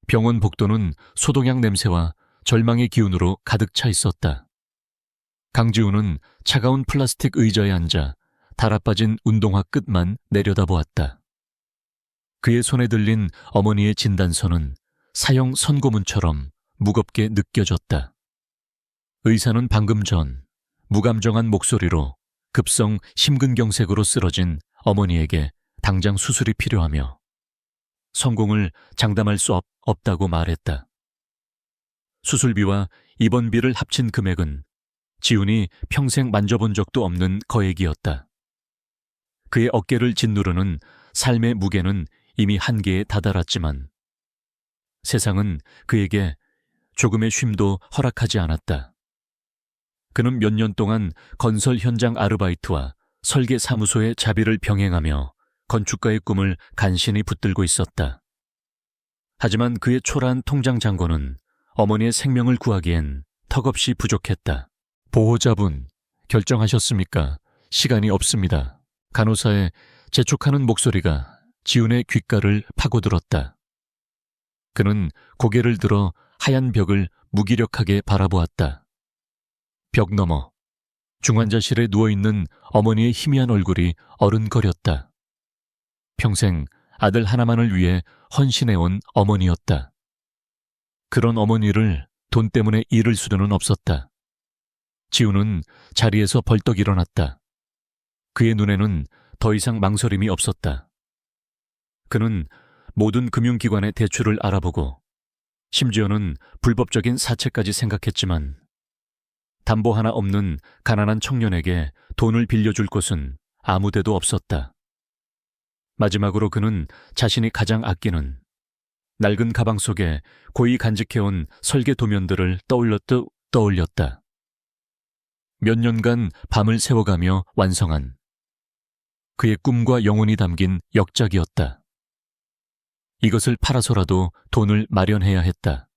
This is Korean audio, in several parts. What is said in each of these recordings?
병원 복도는 소독약 냄새와 절망의 기운으로 가득 차 있었다. 강지우는 차가운 플라스틱 의자에 앉아 달아빠진 운동화 끝만 내려다보았다. 그의 손에 들린 어머니의 진단서는 사형 선고문처럼 무겁게 느껴졌다. 의사는 방금 전 무감정한 목소리로 급성 심근경색으로 쓰러진 어머니에게 당장 수술이 필요하며 성공을 장담할 수 없다고 말했다. 수술비와 입원비를 합친 금액은 지훈이 평생 만져본 적도 없는 거액이었다. 그의 어깨를 짓누르는 삶의 무게는 이미 한계에 다다랐지만 세상은 그에게 조금의 쉼도 허락하지 않았다. 그는 몇 년 동안 건설 현장 아르바이트와 설계 사무소의 자비를 병행하며 건축가의 꿈을 간신히 붙들고 있었다. 하지만 그의 초라한 통장 잔고는 어머니의 생명을 구하기엔 턱없이 부족했다. 보호자분, 결정하셨습니까? 시간이 없습니다. 간호사의 재촉하는 목소리가 지훈의 귓가를 파고들었다. 그는 고개를 들어 하얀 벽을 무기력하게 바라보았다. 벽 너머 중환자실에 누워있는 어머니의 희미한 얼굴이 어른거렸다. 평생 아들 하나만을 위해 헌신해온 어머니였다. 그런 어머니를 돈 때문에 잃을 수는 없었다. 지훈은 자리에서 벌떡 일어났다. 그의 눈에는 더 이상 망설임이 없었다. 그는 모든 금융기관의 대출을 알아보고 심지어는 불법적인 사채까지 생각했지만 담보 하나 없는 가난한 청년에게 돈을 빌려줄 곳은 아무데도 없었다. 마지막으로 그는 자신이 가장 아끼는 낡은 가방 속에 고이 간직해온 설계 도면들을 떠올렸듯 떠올렸다. 몇 년간 밤을 새워가며 완성한 그의 꿈과 영혼이 담긴 역작이었다. 이것을 팔아서라도 돈을 마련해야 했다.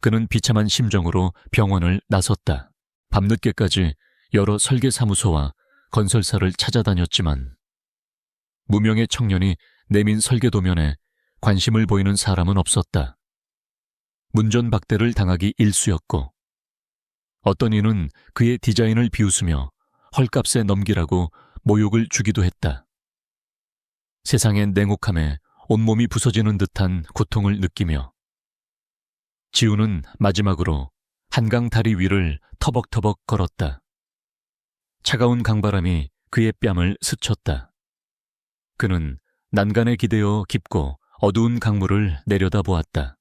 그는 비참한 심정으로 병원을 나섰다. 밤늦게까지 여러 설계사무소와 건설사를 찾아다녔지만 무명의 청년이 내민 설계도면에 관심을 보이는 사람은 없었다. 문전박대를 당하기 일쑤였고 어떤 이는 그의 디자인을 비웃으며 헐값에 넘기라고 모욕을 주기도 했다. 세상의 냉혹함에 온몸이 부서지는 듯한 고통을 느끼며 지훈은 마지막으로 한강 다리 위를 터벅터벅 걸었다. 차가운 강바람이 그의 뺨을 스쳤다. 그는 난간에 기대어 깊고 어두운 강물을 내려다보았다.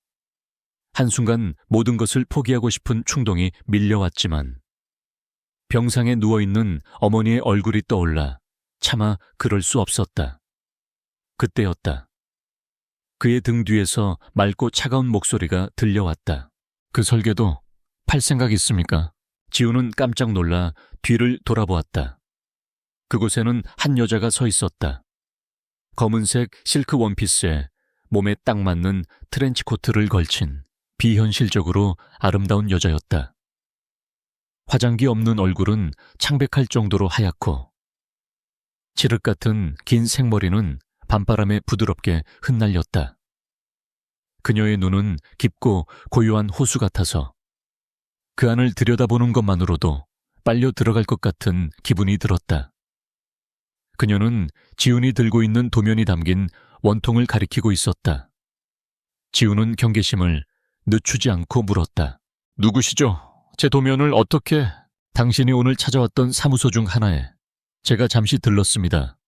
한순간 모든 것을 포기하고 싶은 충동이 밀려왔지만 병상에 누워있는 어머니의 얼굴이 떠올라 차마 그럴 수 없었다. 그때였다. 그의 등 뒤에서 맑고 차가운 목소리가 들려왔다. 그 설계도 팔 생각 있습니까? 지훈은 깜짝 놀라 뒤를 돌아보았다. 그곳에는 한 여자가 서 있었다. 검은색 실크 원피스에 몸에 딱 맞는 트렌치 코트를 걸친 비현실적으로 아름다운 여자였다. 화장기 없는 얼굴은 창백할 정도로 하얗고 칠흑 같은 긴 생머리는 밤바람에 부드럽게 흩날렸다. 그녀의 눈은 깊고 고요한 호수 같아서 그 안을 들여다보는 것만으로도 빨려 들어갈 것 같은 기분이 들었다. 그녀는 지훈이 들고 있는 도면이 담긴 원통을 가리키고 있었다. 지훈은 경계심을 늦추지 않고 물었다. 누구시죠? 제 도면을 어떻게... 당신이 오늘 찾아왔던 사무소 중 하나에 제가 잠시 들렀습니다.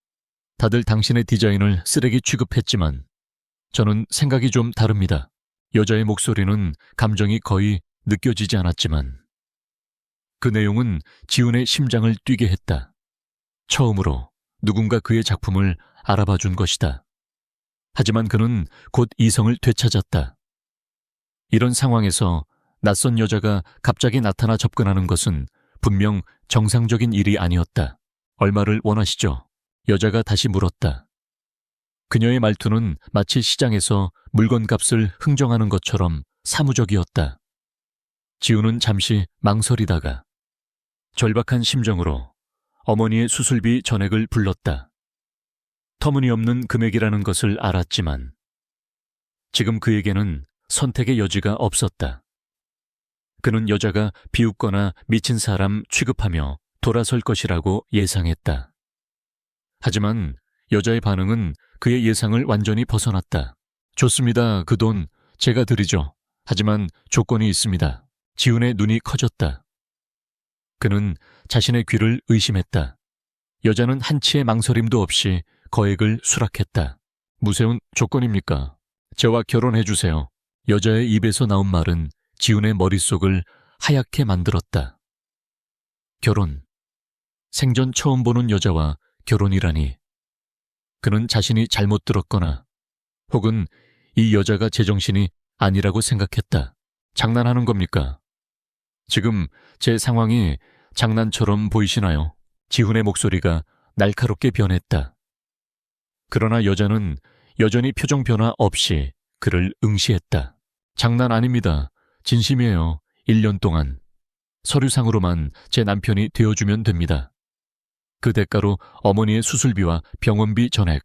다들 당신의 디자인을 쓰레기 취급했지만 저는 생각이 좀 다릅니다. 여자의 목소리는 감정이 거의 느껴지지 않았지만 그 내용은 지훈의 심장을 뛰게 했다. 처음으로 누군가 그의 작품을 알아봐 준 것이다. 하지만 그는 곧 이성을 되찾았다. 이런 상황에서 낯선 여자가 갑자기 나타나 접근하는 것은 분명 정상적인 일이 아니었다. 얼마를 원하시죠? 여자가 다시 물었다. 그녀의 말투는 마치 시장에서 물건값을 흥정하는 것처럼 사무적이었다. 지훈은 잠시 망설이다가 절박한 심정으로 어머니의 수술비 전액을 불렀다. 터무니없는 금액이라는 것을 알았지만 지금 그에게는 선택의 여지가 없었다. 그는 여자가 비웃거나 미친 사람 취급하며 돌아설 것이라고 예상했다. 하지만 여자의 반응은 그의 예상을 완전히 벗어났다. 좋습니다. 그 돈 제가 드리죠. 하지만 조건이 있습니다. 지훈의 눈이 커졌다. 그는 자신의 귀를 의심했다. 여자는 한치의 망설임도 없이 거액을 수락했다. 무세운 조건입니까? 저와 결혼해주세요. 여자의 입에서 나온 말은 지훈의 머릿속을 하얗게 만들었다. 결혼. 생전 처음 보는 여자와 결혼이라니. 그는 자신이 잘못 들었거나 혹은 이 여자가 제정신이 아니라고 생각했다. 장난하는 겁니까? 지금 제 상황이 장난처럼 보이시나요? 지훈의 목소리가 날카롭게 변했다. 그러나 여자는 여전히 표정 변화 없이 그를 응시했다. 장난 아닙니다. 진심이에요. 1년 동안. 서류상으로만 제 남편이 되어주면 됩니다. 그 대가로 어머니의 수술비와 병원비 전액,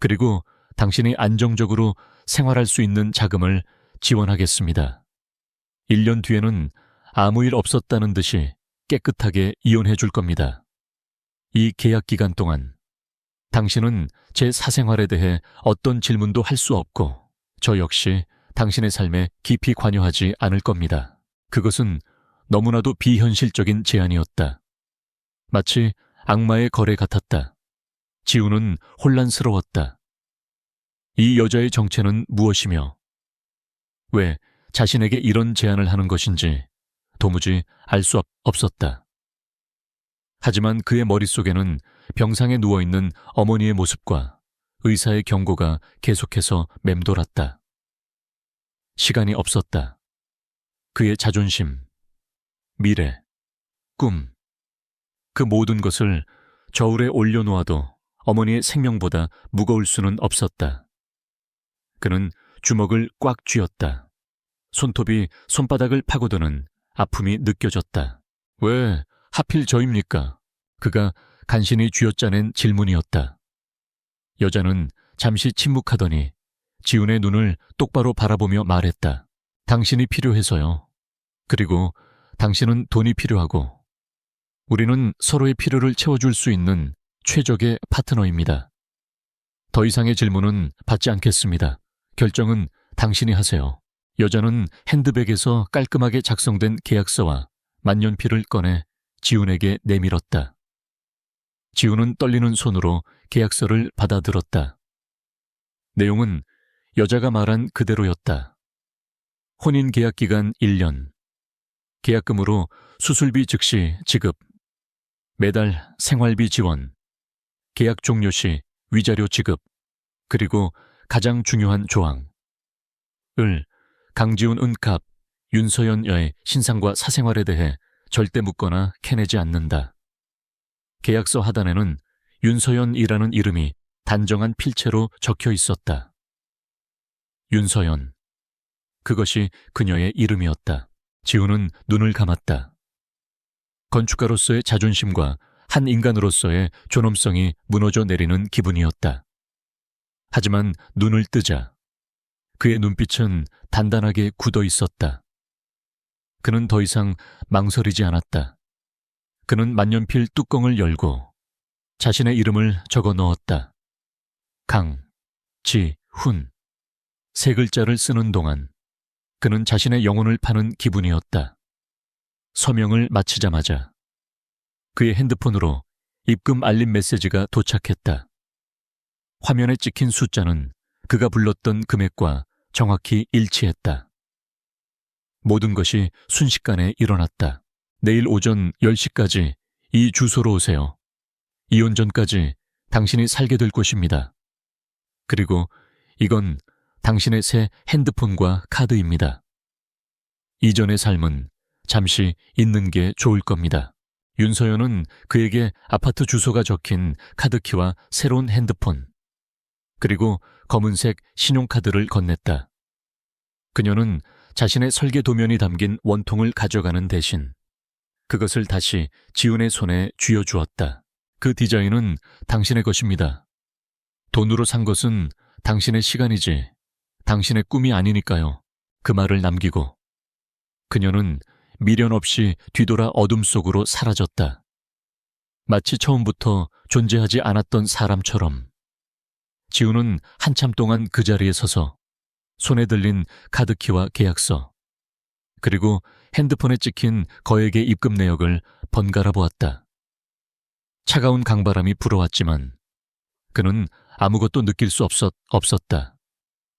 그리고 당신이 안정적으로 생활할 수 있는 자금을 지원하겠습니다. 1년 뒤에는 아무 일 없었다는 듯이 깨끗하게 이혼해 줄 겁니다. 이 계약 기간 동안 당신은 제 사생활에 대해 어떤 질문도 할 수 없고 저 역시 당신의 삶에 깊이 관여하지 않을 겁니다. 그것은 너무나도 비현실적인 제안이었다. 마치 악마의 거래 같았다. 지훈은 혼란스러웠다. 이 여자의 정체는 무엇이며 왜 자신에게 이런 제안을 하는 것인지 도무지 알 수 없었다. 하지만 그의 머릿속에는 병상에 누워있는 어머니의 모습과 의사의 경고가 계속해서 맴돌았다. 시간이 없었다. 그의 자존심, 미래, 꿈, 그 모든 것을 저울에 올려놓아도 어머니의 생명보다 무거울 수는 없었다. 그는 주먹을 꽉 쥐었다. 손톱이 손바닥을 파고드는 아픔이 느껴졌다. 왜 하필 저입니까? 그가 간신히 쥐어짜낸 질문이었다. 여자는 잠시 침묵하더니 지훈의 눈을 똑바로 바라보며 말했다. 당신이 필요해서요. 그리고 당신은 돈이 필요하고 우리는 서로의 필요를 채워줄 수 있는 최적의 파트너입니다. 더 이상의 질문은 받지 않겠습니다. 결정은 당신이 하세요. 여자는 핸드백에서 깔끔하게 작성된 계약서와 만년필을 꺼내 지훈에게 내밀었다. 지훈은 떨리는 손으로 계약서를 받아들었다. 내용은 여자가 말한 그대로였다. 혼인 계약 기간 1년, 계약금으로 수술비 즉시 지급, 매달 생활비 지원, 계약 종료 시 위자료 지급, 그리고 가장 중요한 조항. 강지훈 은캅, 윤서연 여의 신상과 사생활에 대해 절대 묻거나 캐내지 않는다. 계약서 하단에는 윤서연이라는 이름이 단정한 필체로 적혀 있었다. 윤서연. 그것이 그녀의 이름이었다. 지훈은 눈을 감았다. 건축가로서의 자존심과 한 인간으로서의 존엄성이 무너져 내리는 기분이었다. 하지만 눈을 뜨자 그의 눈빛은 단단하게 굳어 있었다. 그는 더 이상 망설이지 않았다. 그는 만년필 뚜껑을 열고 자신의 이름을 적어 넣었다. 강지훈. 3글자를 쓰는 동안 그는 자신의 영혼을 파는 기분이었다. 서명을 마치자마자 그의 핸드폰으로 입금 알림 메시지가 도착했다. 화면에 찍힌 숫자는 그가 불렀던 금액과 정확히 일치했다. 모든 것이 순식간에 일어났다. 내일 오전 10시까지 이 주소로 오세요. 이혼 전까지 당신이 살게 될 곳입니다. 그리고 이건 당신의 새 핸드폰과 카드입니다. 이전의 삶은 잠시 잊는 게 좋을 겁니다. 윤서연은 그에게 아파트 주소가 적힌 카드키와 새로운 핸드폰, 그리고 검은색 신용카드를 건넸다. 그녀는 자신의 설계 도면이 담긴 원통을 가져가는 대신 그것을 다시 지훈의 손에 쥐어주었다. 그 디자인은 당신의 것입니다. 돈으로 산 것은 당신의 시간이지 당신의 꿈이 아니니까요. 그 말을 남기고 그녀는 미련 없이 뒤돌아 어둠 속으로 사라졌다. 마치 처음부터 존재하지 않았던 사람처럼 지우는 한참 동안 그 자리에 서서 손에 들린 카드키와 계약서 그리고 핸드폰에 찍힌 거액의 입금 내역을 번갈아 보았다. 차가운 강바람이 불어왔지만 그는 아무것도 느낄 수 없었다.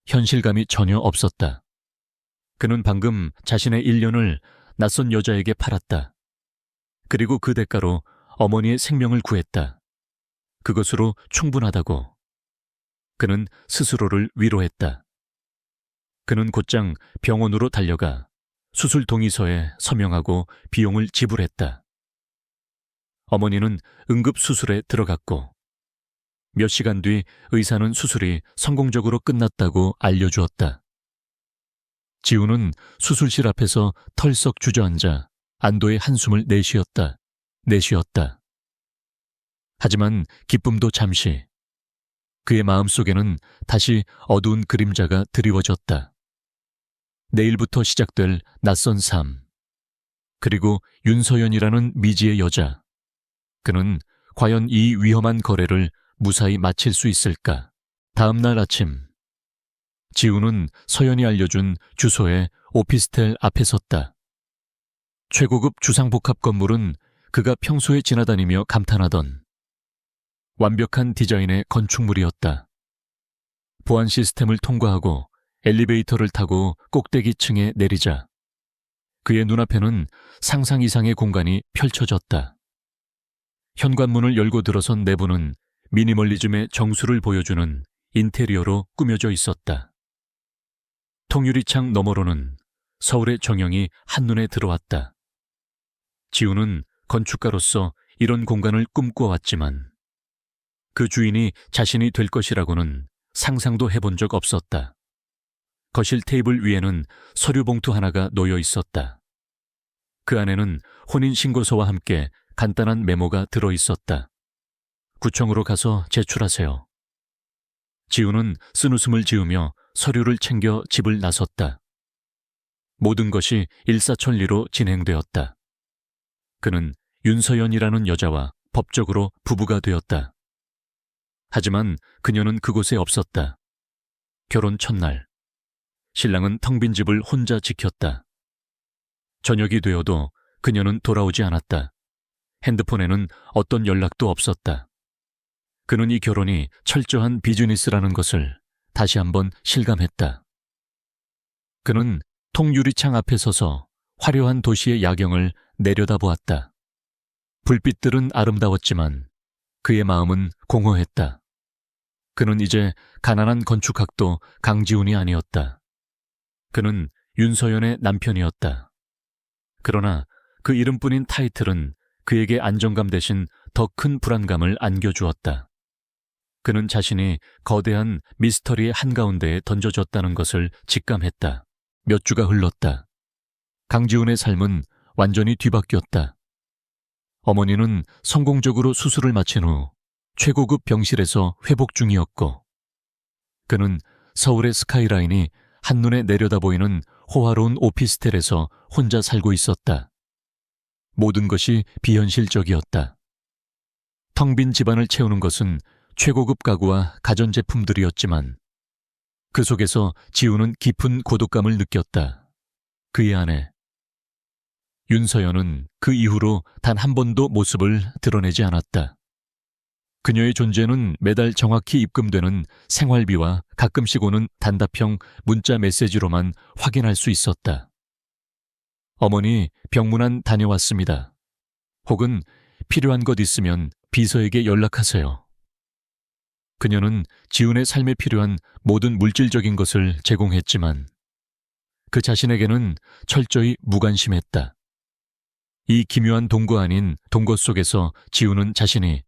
현실감이 전혀 없었다. 그는 방금 자신의 1년을 낯선 여자에게 팔았다. 그리고 그 대가로 어머니의 생명을 구했다. 그것으로 충분하다고. 그는 스스로를 위로했다. 그는 곧장 병원으로 달려가 수술 동의서에 서명하고 비용을 지불했다. 어머니는 응급수술에 들어갔고 몇 시간 뒤 의사는 수술이 성공적으로 끝났다고 알려주었다. 지우는 수술실 앞에서 털썩 주저앉아 안도의 한숨을 내쉬었다. 하지만 기쁨도 잠시. 그의 마음속에는 다시 어두운 그림자가 드리워졌다. 내일부터 시작될 낯선 삶. 그리고 윤서연이라는 미지의 여자. 그는 과연 이 위험한 거래를 무사히 마칠 수 있을까? 다음 날 아침 지우는 서연이 알려준 주소의 오피스텔 앞에 섰다. 최고급 주상복합 건물은 그가 평소에 지나다니며 감탄하던 완벽한 디자인의 건축물이었다. 보안 시스템을 통과하고 엘리베이터를 타고 꼭대기층에 내리자 그의 눈앞에는 상상 이상의 공간이 펼쳐졌다. 현관문을 열고 들어선 내부는 미니멀리즘의 정수를 보여주는 인테리어로 꾸며져 있었다. 통유리창 너머로는 서울의 정형이 한눈에 들어왔다. 지우는 건축가로서 이런 공간을 꿈꿔왔지만 그 주인이 자신이 될 것이라고는 상상도 해본 적 없었다. 거실 테이블 위에는 서류 봉투 하나가 놓여 있었다. 그 안에는 혼인신고서와 함께 간단한 메모가 들어 있었다. 구청으로 가서 제출하세요. 지우는 쓴웃음을 지으며 서류를 챙겨 집을 나섰다. 모든 것이 일사천리로 진행되었다. 그는 윤서연이라는 여자와 법적으로 부부가 되었다. 하지만 그녀는 그곳에 없었다. 결혼 첫날, 신랑은 텅 빈 집을 혼자 지켰다. 저녁이 되어도 그녀는 돌아오지 않았다. 핸드폰에는 어떤 연락도 없었다. 그는 이 결혼이 철저한 비즈니스라는 것을 다시 한번 실감했다. 그는 통유리창 앞에 서서 화려한 도시의 야경을 내려다보았다. 불빛들은 아름다웠지만 그의 마음은 공허했다. 그는 이제 가난한 건축학도 강지훈이 아니었다. 그는 윤서연의 남편이었다. 그러나 그 이름뿐인 타이틀은 그에게 안정감 대신 더 큰 불안감을 안겨주었다. 그는 자신이 거대한 미스터리의 한가운데에 던져졌다는 것을 직감했다. 몇 주가 흘렀다. 강지훈의 삶은 완전히 뒤바뀌었다. 어머니는 성공적으로 수술을 마친 후 최고급 병실에서 회복 중이었고 그는 서울의 스카이라인이 한눈에 내려다보이는 호화로운 오피스텔에서 혼자 살고 있었다. 모든 것이 비현실적이었다. 텅 빈 집안을 채우는 것은 최고급 가구와 가전제품들이었지만 그 속에서 지우는 깊은 고독감을 느꼈다. 그의 아내 윤서연은 그 이후로 단 한 번도 모습을 드러내지 않았다. 그녀의 존재는 매달 정확히 입금되는 생활비와 가끔씩 오는 단답형 문자 메시지로만 확인할 수 있었다. 어머니, 병문안 다녀왔습니다. 혹은 필요한 것 있으면 비서에게 연락하세요. 그녀는 지훈의 삶에 필요한 모든 물질적인 것을 제공했지만 그 자신에게는 철저히 무관심했다. 이 기묘한 동거 아닌 동거 속에서 지훈은 자신이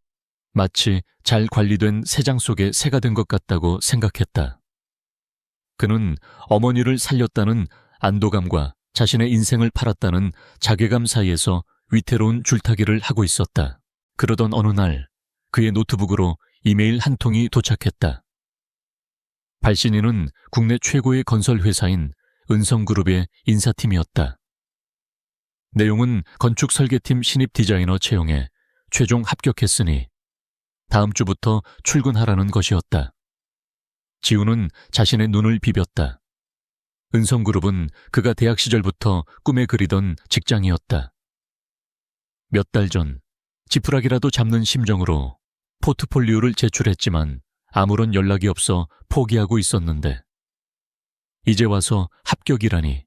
마치 잘 관리된 새장 속의 새가 된 것 같다고 생각했다. 그는 어머니를 살렸다는 안도감과 자신의 인생을 팔았다는 자괴감 사이에서 위태로운 줄타기를 하고 있었다. 그러던 어느 날 그의 노트북으로 이메일 한 통이 도착했다. 발신인은 국내 최고의 건설 회사인 은성그룹의 인사팀이었다. 내용은 건축 설계팀 신입 디자이너 채용에 최종 합격했으니 다음 주부터 출근하라는 것이었다. 지우는 자신의 눈을 비볐다. 은성그룹은 그가 대학 시절부터 꿈에 그리던 직장이었다. 몇 달 전 지푸라기라도 잡는 심정으로 포트폴리오를 제출했지만 아무런 연락이 없어 포기하고 있었는데 이제 와서 합격이라니.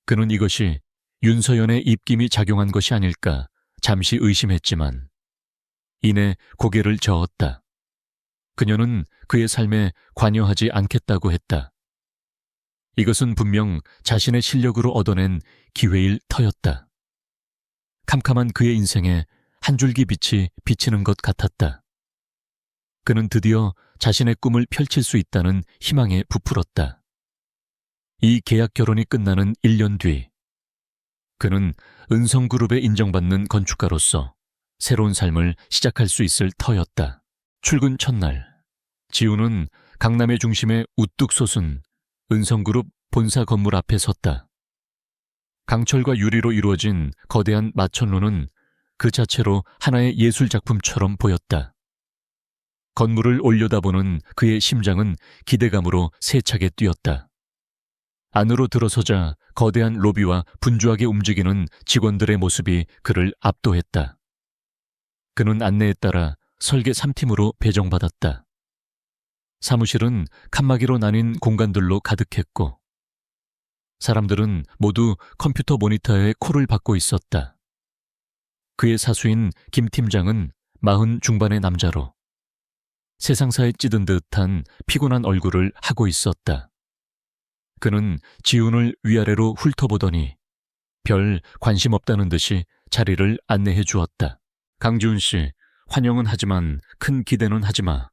그는 이것이 윤서연의 입김이 작용한 것이 아닐까 잠시 의심했지만 이내 고개를 저었다. 그녀는 그의 삶에 관여하지 않겠다고 했다. 이것은 분명 자신의 실력으로 얻어낸 기회일 터였다. 캄캄한 그의 인생에 한 줄기 빛이 비치는 것 같았다. 그는 드디어 자신의 꿈을 펼칠 수 있다는 희망에 부풀었다. 이 계약 결혼이 끝나는 1년 뒤 그는 은성그룹에 인정받는 건축가로서 새로운 삶을 시작할 수 있을 터였다. 출근 첫날 지우는 강남의 중심에 우뚝 솟은 은성그룹 본사 건물 앞에 섰다. 강철과 유리로 이루어진 거대한 마천루는 그 자체로 하나의 예술작품처럼 보였다. 건물을 올려다보는 그의 심장은 기대감으로 세차게 뛰었다. 안으로 들어서자 거대한 로비와 분주하게 움직이는 직원들의 모습이 그를 압도했다. 그는 안내에 따라 설계 3팀으로 배정받았다. 사무실은 칸막이로 나뉜 공간들로 가득했고 사람들은 모두 컴퓨터 모니터에 코를 박고 있었다. 그의 사수인 김 팀장은 40 중반의 남자로 세상사에 찌든 듯한 피곤한 얼굴을 하고 있었다. 그는 지훈을 위아래로 훑어보더니 별 관심 없다는 듯이 자리를 안내해 주었다. 강지훈 씨, 환영은 하지만 큰 기대는 하지 마.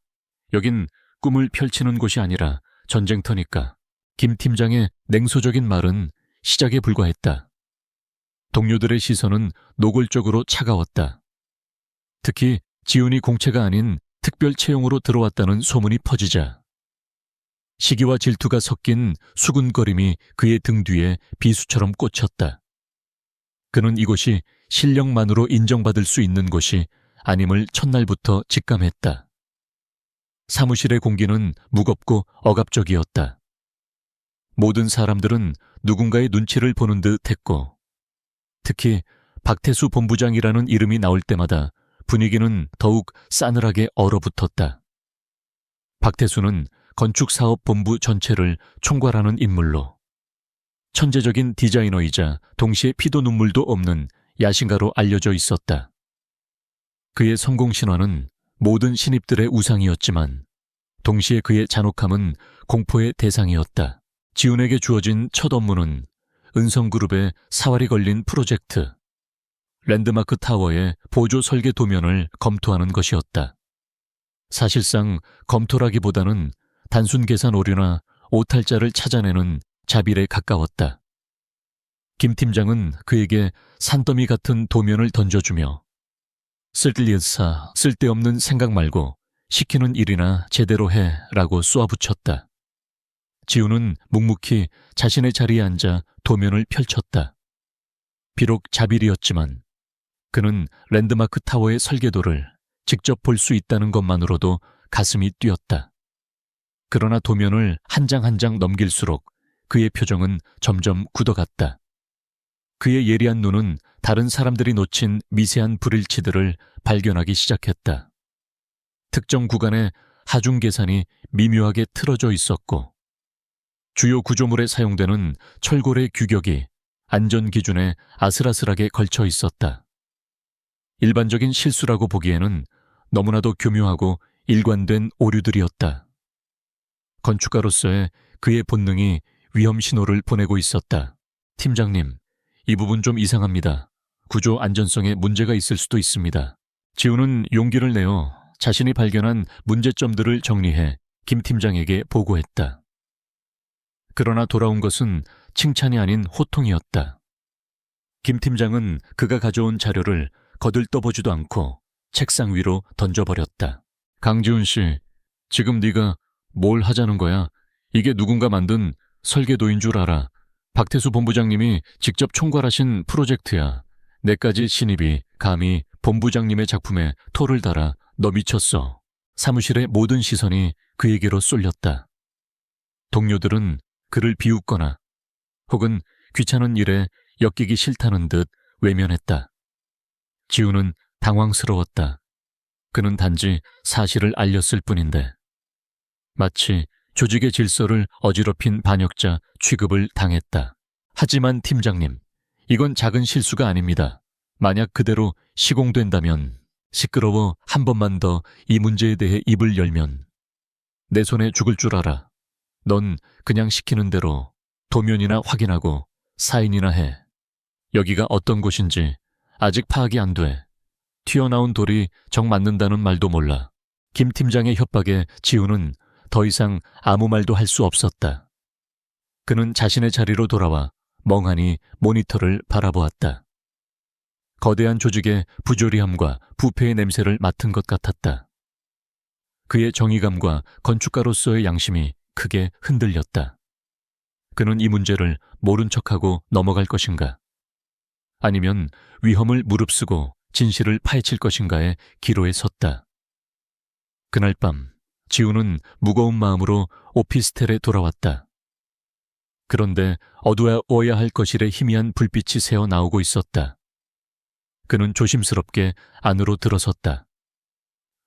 여긴 꿈을 펼치는 곳이 아니라 전쟁터니까. 김 팀장의 냉소적인 말은 시작에 불과했다. 동료들의 시선은 노골적으로 차가웠다. 특히 지훈이 공채가 아닌 특별 채용으로 들어왔다는 소문이 퍼지자 시기와 질투가 섞인 수군거림이 그의 등 뒤에 비수처럼 꽂혔다. 그는 이곳이 실력만으로 인정받을 수 있는 곳이 아님을 첫날부터 직감했다. 사무실의 공기는 무겁고 억압적이었다. 모든 사람들은 누군가의 눈치를 보는 듯 했고 특히 박태수 본부장이라는 이름이 나올 때마다 분위기는 더욱 싸늘하게 얼어붙었다. 박태수는 건축사업본부 전체를 총괄하는 인물로 천재적인 디자이너이자 동시에 피도 눈물도 없는 야심가로 알려져 있었다. 그의 성공 신화는 모든 신입들의 우상이었지만 동시에 그의 잔혹함은 공포의 대상이었다. 지훈에게 주어진 첫 업무는 은성그룹의 사활이 걸린 프로젝트 랜드마크 타워의 보조 설계 도면을 검토하는 것이었다. 사실상 검토라기보다는 단순 계산 오류나 오탈자를 찾아내는 자빌에 가까웠다. 김 팀장은 그에게 산더미 같은 도면을 던져주며 쓸데없는 생각 말고 시키는 일이나 제대로 해 라고 쏘아붙였다. 지훈은 묵묵히 자신의 자리에 앉아 도면을 펼쳤다. 비록 자빌이었지만 그는 랜드마크 타워의 설계도를 직접 볼 수 있다는 것만으로도 가슴이 뛰었다. 그러나 도면을 한 장 한 장 넘길수록 그의 표정은 점점 굳어갔다. 그의 예리한 눈은 다른 사람들이 놓친 미세한 불일치들을 발견하기 시작했다. 특정 구간에 하중 계산이 미묘하게 틀어져 있었고 주요 구조물에 사용되는 철골의 규격이 안전 기준에 아슬아슬하게 걸쳐 있었다. 일반적인 실수라고 보기에는 너무나도 교묘하고 일관된 오류들이었다. 건축가로서의 그의 본능이 위험 신호를 보내고 있었다. 팀장님, 이 부분 좀 이상합니다. 구조 안전성에 문제가 있을 수도 있습니다. 지훈은 용기를 내어 자신이 발견한 문제점들을 정리해 김 팀장에게 보고했다. 그러나 돌아온 것은 칭찬이 아닌 호통이었다. 김 팀장은 그가 가져온 자료를 거들떠보지도 않고 책상 위로 던져버렸다. 강지훈 씨, 지금 네가 뭘 하자는 거야? 이게 누군가 만든 설계도인 줄 알아. 박태수 본부장님이 직접 총괄하신 프로젝트야. 내까지 신입이 감히 본부장님의 작품에 토를 달아. 너 미쳤어. 사무실의 모든 시선이 그에게로 쏠렸다. 동료들은 그를 비웃거나 혹은 귀찮은 일에 엮이기 싫다는 듯 외면했다. 지우는 당황스러웠다. 그는 단지 사실을 알렸을 뿐인데 마치 조직의 질서를 어지럽힌 반역자 취급을 당했다. 하지만 팀장님, 이건 작은 실수가 아닙니다. 만약 그대로 시공된다면 시끄러워 한 번만 더 이 문제에 대해 입을 열면 내 손에 죽을 줄 알아. 넌 그냥 시키는 대로 도면이나 확인하고 사인이나 해. 여기가 어떤 곳인지 아직 파악이 안 돼. 튀어나온 돌이 정 맞는다는 말도 몰라. 김 팀장의 협박에 지우는 더 이상 아무 말도 할 수 없었다. 그는 자신의 자리로 돌아와 멍하니 모니터를 바라보았다. 거대한 조직의 부조리함과 부패의 냄새를 맡은 것 같았다. 그의 정의감과 건축가로서의 양심이 크게 흔들렸다. 그는 이 문제를 모른 척하고 넘어갈 것인가? 아니면 위험을 무릅쓰고 진실을 파헤칠 것인가에 기로에 섰다. 그날 밤 지우는 무거운 마음으로 오피스텔에 돌아왔다. 그런데 어두워야 할 거실에 희미한 불빛이 새어 나오고 있었다. 그는 조심스럽게 안으로 들어섰다.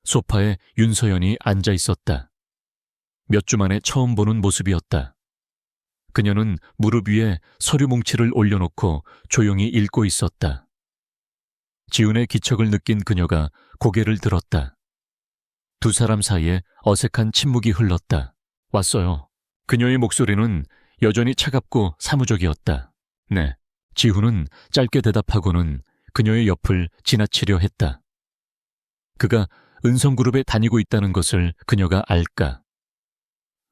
소파에 윤서연이 앉아 있었다. 몇 주 만에 처음 보는 모습이었다. 그녀는 무릎 위에 서류 뭉치를 올려놓고 조용히 읽고 있었다. 지훈의 기척을 느낀 그녀가 고개를 들었다. 두 사람 사이에 어색한 침묵이 흘렀다. 왔어요. 그녀의 목소리는 여전히 차갑고 사무적이었다. 네. 지훈은 짧게 대답하고는 그녀의 옆을 지나치려 했다. 그가 은성그룹에 다니고 있다는 것을 그녀가 알까?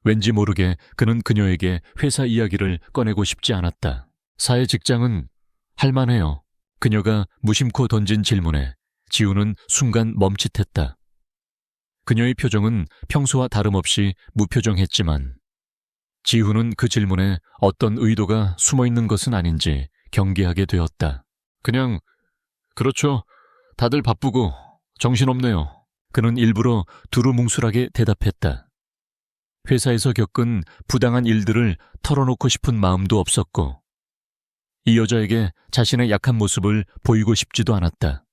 왠지 모르게 그는 그녀에게 회사 이야기를 꺼내고 싶지 않았다. 사회 직장은 할만해요. 그녀가 무심코 던진 질문에 지우는 순간 멈칫했다. 그녀의 표정은 평소와 다름없이 무표정했지만 지우는 그 질문에 어떤 의도가 숨어있는 것은 아닌지 경계하게 되었다. 그냥 그렇죠. 다들 바쁘고 정신없네요. 그는 일부러 두루뭉술하게 대답했다. 회사에서 겪은 부당한 일들을 털어놓고 싶은 마음도 없었고 이 여자에게 자신의 약한 모습을 보이고 싶지도 않았다.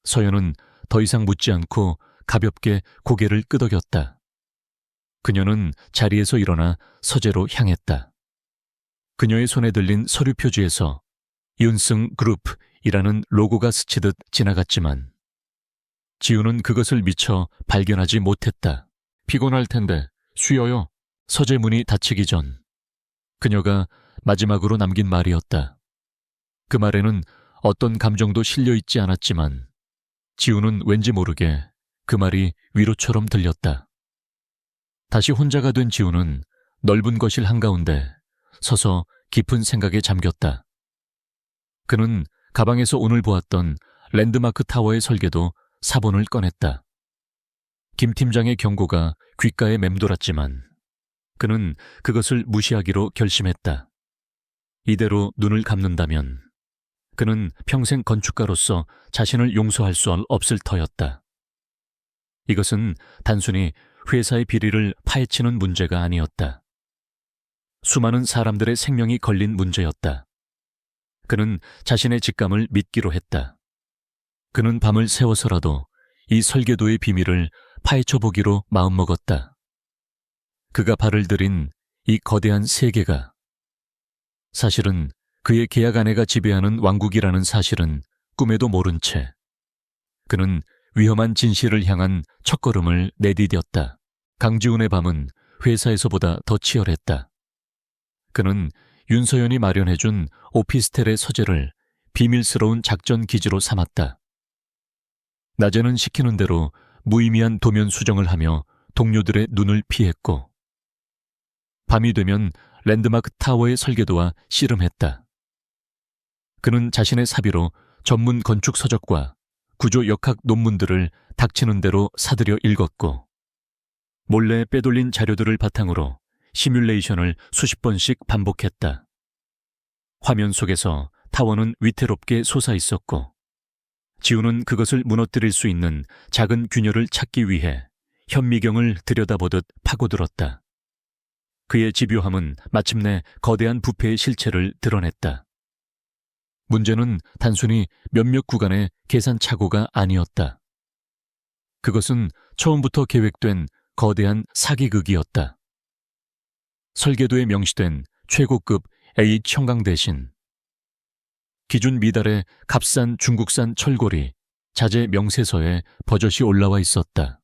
서연은 더 이상 묻지 않고 가볍게 고개를 끄덕였다. 그녀는 자리에서 일어나 서재로 향했다. 그녀의 손에 들린 서류 표지에서 윤승 그룹이라는 로고가 스치듯 지나갔지만 지우는 그것을 미처 발견하지 못했다. 피곤할 텐데 쉬어요. 서재 문이 닫히기 전 그녀가 마지막으로 남긴 말이었다. 그 말에는 어떤 감정도 실려있지 않았지만 지우는 왠지 모르게 그 말이 위로처럼 들렸다. 다시 혼자가 된 지우는 넓은 거실 한가운데 서서 깊은 생각에 잠겼다. 그는 가방에서 오늘 보았던 랜드마크 타워의 설계도 사본을 꺼냈다. 김 팀장의 경고가 귓가에 맴돌았지만 그는 그것을 무시하기로 결심했다. 이대로 눈을 감는다면 그는 평생 건축가로서 자신을 용서할 수 없을 터였다. 이것은 단순히 회사의 비리를 파헤치는 문제가 아니었다. 수많은 사람들의 생명이 걸린 문제였다. 그는 자신의 직감을 믿기로 했다. 그는 밤을 새워서라도 이 설계도의 비밀을 파헤쳐보기로 마음먹었다. 그가 발을 들인 이 거대한 세계가 사실은 그의 계약 아내가 지배하는 왕국이라는 사실은 꿈에도 모른 채 그는 위험한 진실을 향한 첫걸음을 내디뎠다. 강지훈의 밤은 회사에서보다 더 치열했다. 그는 윤서연이 마련해준 오피스텔의 서재를 비밀스러운 작전 기지로 삼았다. 낮에는 시키는 대로 무의미한 도면 수정을 하며 동료들의 눈을 피했고 밤이 되면 랜드마크 타워의 설계도와 씨름했다. 그는 자신의 사비로 전문 건축 서적과 구조 역학 논문들을 닥치는 대로 사들여 읽었고 몰래 빼돌린 자료들을 바탕으로 시뮬레이션을 수십 번씩 반복했다. 화면 속에서 타워는 위태롭게 솟아 있었고, 지우는 그것을 무너뜨릴 수 있는 작은 균열을 찾기 위해 현미경을 들여다보듯 파고들었다. 그의 집요함은 마침내 거대한 부패의 실체를 드러냈다. 문제는 단순히 몇몇 구간의 계산 착오가 아니었다. 그것은 처음부터 계획된 거대한 사기극이었다. 설계도에 명시된 최고급 A 청강 대신 기준 미달의 값싼 중국산 철골이 자재 명세서에 버젓이 올라와 있었다.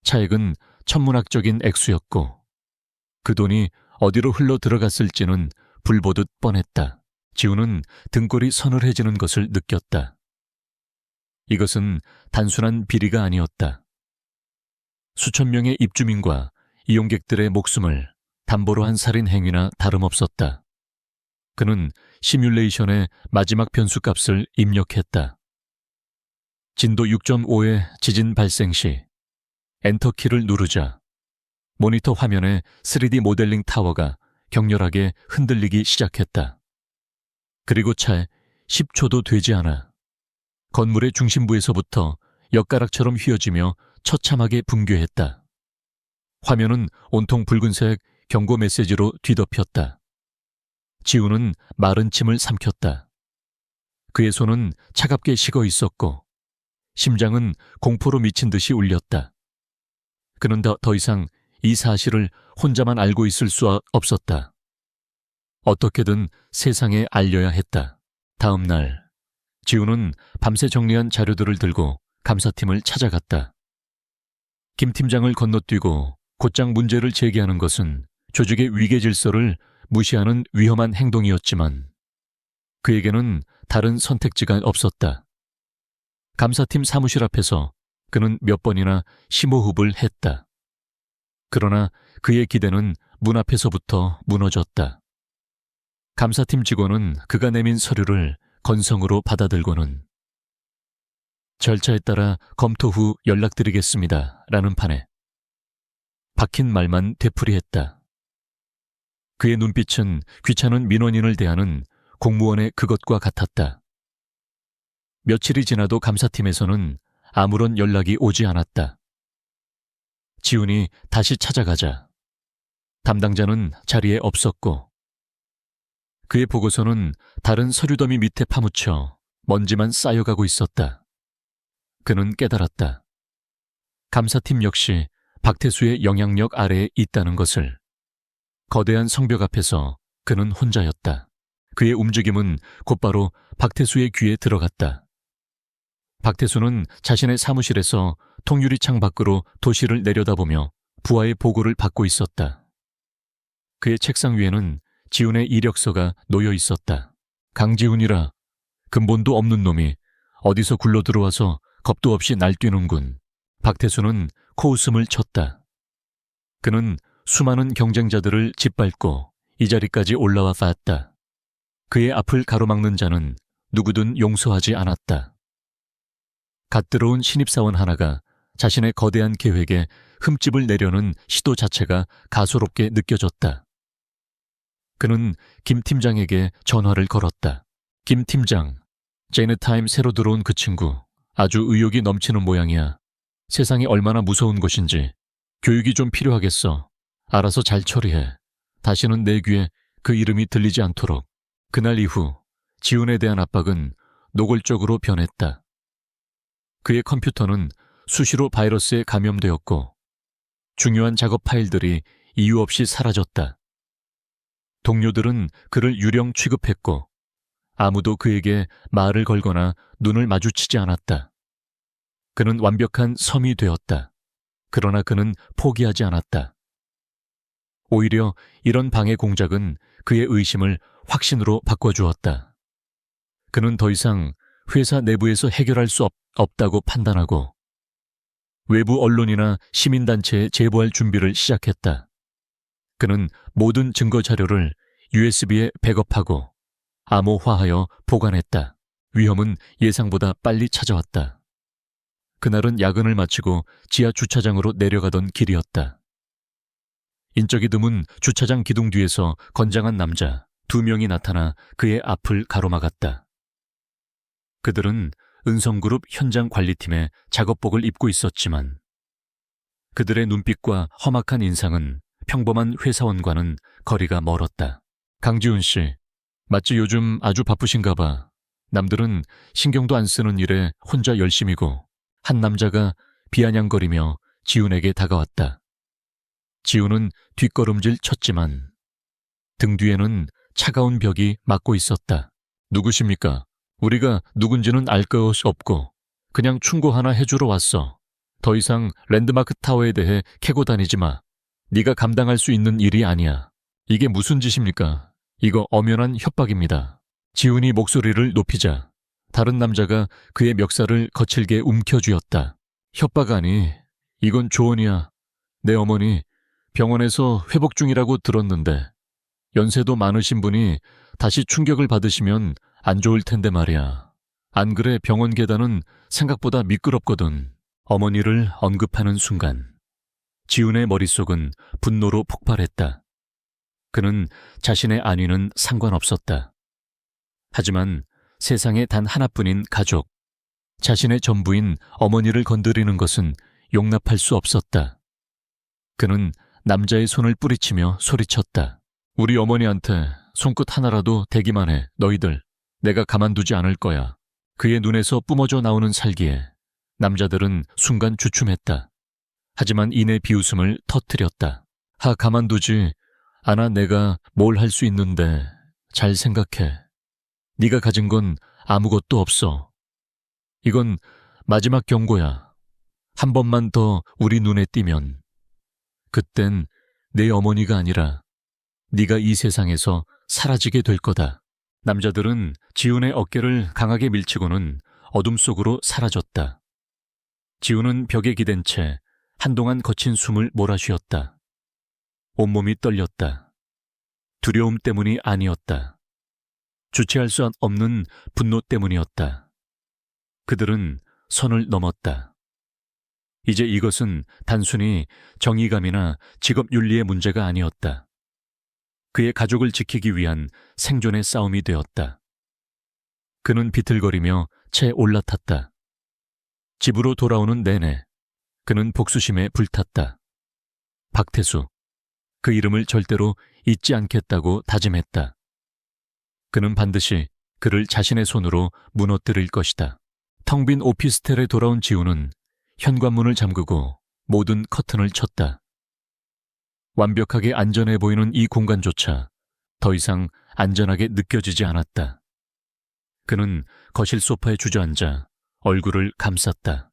차액은 천문학적인 액수였고 그 돈이 어디로 흘러 들어갔을지는 불보듯 뻔했다. 지우는 등골이 서늘해지는 것을 느꼈다. 이것은 단순한 비리가 아니었다. 수천 명의 입주민과 이용객들의 목숨을 담보로 한 살인 행위나 다름없었다. 그는 시뮬레이션의 마지막 변수값을 입력했다. 진도 6.5의 지진 발생 시 엔터키를 누르자 모니터 화면의 3D 모델링 타워가 격렬하게 흔들리기 시작했다. 그리고 채 10초도 되지 않아 건물의 중심부에서부터 엿가락처럼 휘어지며 처참하게 붕괴했다. 화면은 온통 붉은색 경고 메시지로 뒤덮였다. 지우는 마른 침을 삼켰다. 그의 손은 차갑게 식어 있었고 심장은 공포로 미친 듯이 울렸다. 그는 더 이상 이 사실을 혼자만 알고 있을 수 없었다. 어떻게든 세상에 알려야 했다. 다음 날 지우는 밤새 정리한 자료들을 들고 감사팀을 찾아갔다. 김 팀장을 건너뛰고 곧장 문제를 제기하는 것은 조직의 위계 질서를 무시하는 위험한 행동이었지만 그에게는 다른 선택지가 없었다. 감사팀 사무실 앞에서 그는 몇 번이나 심호흡을 했다. 그러나 그의 기대는 문 앞에서부터 무너졌다. 감사팀 직원은 그가 내민 서류를 건성으로 받아들고는 절차에 따라 검토 후 연락드리겠습니다. 라는 판에 박힌 말만 되풀이했다. 그의 눈빛은 귀찮은 민원인을 대하는 공무원의 그것과 같았다. 며칠이 지나도 감사팀에서는 아무런 연락이 오지 않았다. 지훈이 다시 찾아가자 담당자는 자리에 없었고 그의 보고서는 다른 서류 더미 밑에 파묻혀 먼지만 쌓여가고 있었다. 그는 깨달았다. 감사팀 역시 박태수의 영향력 아래에 있다는 것을. 거대한 성벽 앞에서 그는 혼자였다. 그의 움직임은 곧바로 박태수의 귀에 들어갔다. 박태수는 자신의 사무실에서 통유리창 밖으로 도시를 내려다보며 부하의 보고를 받고 있었다. 그의 책상 위에는 지훈의 이력서가 놓여 있었다. 강지훈이라 근본도 없는 놈이 어디서 굴러 들어와서 겁도 없이 날뛰는군. 박태수는 코웃음을 쳤다. 그는 수많은 경쟁자들을 짓밟고 이 자리까지 올라와 봤다. 그의 앞을 가로막는 자는 누구든 용서하지 않았다. 갓 들어온 신입사원 하나가 자신의 거대한 계획에 흠집을 내려는 시도 자체가 가소롭게 느껴졌다. 그는 김 팀장에게 전화를 걸었다. 김 팀장, 제네타임 새로 들어온 그 친구 아주 의욕이 넘치는 모양이야. 세상이 얼마나 무서운 곳인지 교육이 좀 필요하겠어. 알아서 잘 처리해. 다시는 내 귀에 그 이름이 들리지 않도록. 그날 이후 지훈에 대한 압박은 노골적으로 변했다. 그의 컴퓨터는 수시로 바이러스에 감염되었고 중요한 작업 파일들이 이유 없이 사라졌다. 동료들은 그를 유령 취급했고 아무도 그에게 말을 걸거나 눈을 마주치지 않았다. 그는 완벽한 섬이 되었다. 그러나 그는 포기하지 않았다. 오히려 이런 방해 공작은 그의 의심을 확신으로 바꿔주었다. 그는 더 이상 회사 내부에서 해결할 수 없다고 판단하고 외부 언론이나 시민단체에 제보할 준비를 시작했다. 그는 모든 증거 자료를 USB에 백업하고 암호화하여 보관했다. 위험은 예상보다 빨리 찾아왔다. 그날은 야근을 마치고 지하 주차장으로 내려가던 길이었다. 인적이 드문 주차장 기둥 뒤에서 건장한 남자 2명이 나타나 그의 앞을 가로막았다. 그들은 은성그룹 현장 관리팀의 작업복을 입고 있었지만 그들의 눈빛과 험악한 인상은 평범한 회사원과는 거리가 멀었다. 강지훈 씨, 마치 요즘 아주 바쁘신가 봐. 남들은 신경도 안 쓰는 일에 혼자 열심이고. 한 남자가 비아냥거리며 지훈에게 다가왔다. 지훈은 뒷걸음질 쳤지만 등 뒤에는 차가운 벽이 막고 있었다. 누구십니까? 우리가 누군지는 알 것 없고 그냥 충고 하나 해주러 왔어. 더 이상 랜드마크 타워에 대해 캐고 다니지 마. 네가 감당할 수 있는 일이 아니야. 이게 무슨 짓입니까? 이거 엄연한 협박입니다. 지훈이 목소리를 높이자 다른 남자가 그의 멱살을 거칠게 움켜쥐었다. 협박 아니, 이건 조언이야. 내 어머니 병원에서 회복 중이라고 들었는데 연세도 많으신 분이 다시 충격을 받으시면 안 좋을 텐데 말이야. 안 그래 병원 계단은 생각보다 미끄럽거든. 어머니를 언급하는 순간 지훈의 머릿속은 분노로 폭발했다. 그는 자신의 안위는 상관없었다. 하지만 세상에 단 하나뿐인 가족, 자신의 전부인 어머니를 건드리는 것은 용납할 수 없었다. 그는 남자의 손을 뿌리치며 소리쳤다. 우리 어머니한테 손끝 하나라도 대기만 해, 너희들. 내가 가만두지 않을 거야. 그의 눈에서 뿜어져 나오는 살기에 남자들은 순간 주춤했다. 하지만 이내 비웃음을 터뜨렸다. 가만두지 않아. 내가 뭘 할 수 있는데. 잘 생각해. 네가 가진 건 아무것도 없어. 이건 마지막 경고야. 한 번만 더 우리 눈에 띄면 그땐 내 어머니가 아니라 네가 이 세상에서 사라지게 될 거다. 남자들은 지훈의 어깨를 강하게 밀치고는 어둠 속으로 사라졌다. 지훈은 벽에 기댄 채 한동안 거친 숨을 몰아쉬었다. 온몸이 떨렸다. 두려움 때문이 아니었다. 주체할 수 없는 분노 때문이었다. 그들은 선을 넘었다. 이제 이것은 단순히 정의감이나 직업윤리의 문제가 아니었다. 그의 가족을 지키기 위한 생존의 싸움이 되었다. 그는 비틀거리며 채 올라탔다. 집으로 돌아오는 내내 그는 복수심에 불탔다. 박태수, 그 이름을 절대로 잊지 않겠다고 다짐했다. 그는 반드시 그를 자신의 손으로 무너뜨릴 것이다. 텅 빈 오피스텔에 돌아온 지훈은 현관문을 잠그고 모든 커튼을 쳤다. 완벽하게 안전해 보이는 이 공간조차 더 이상 안전하게 느껴지지 않았다. 그는 거실 소파에 주저앉아 얼굴을 감쌌다.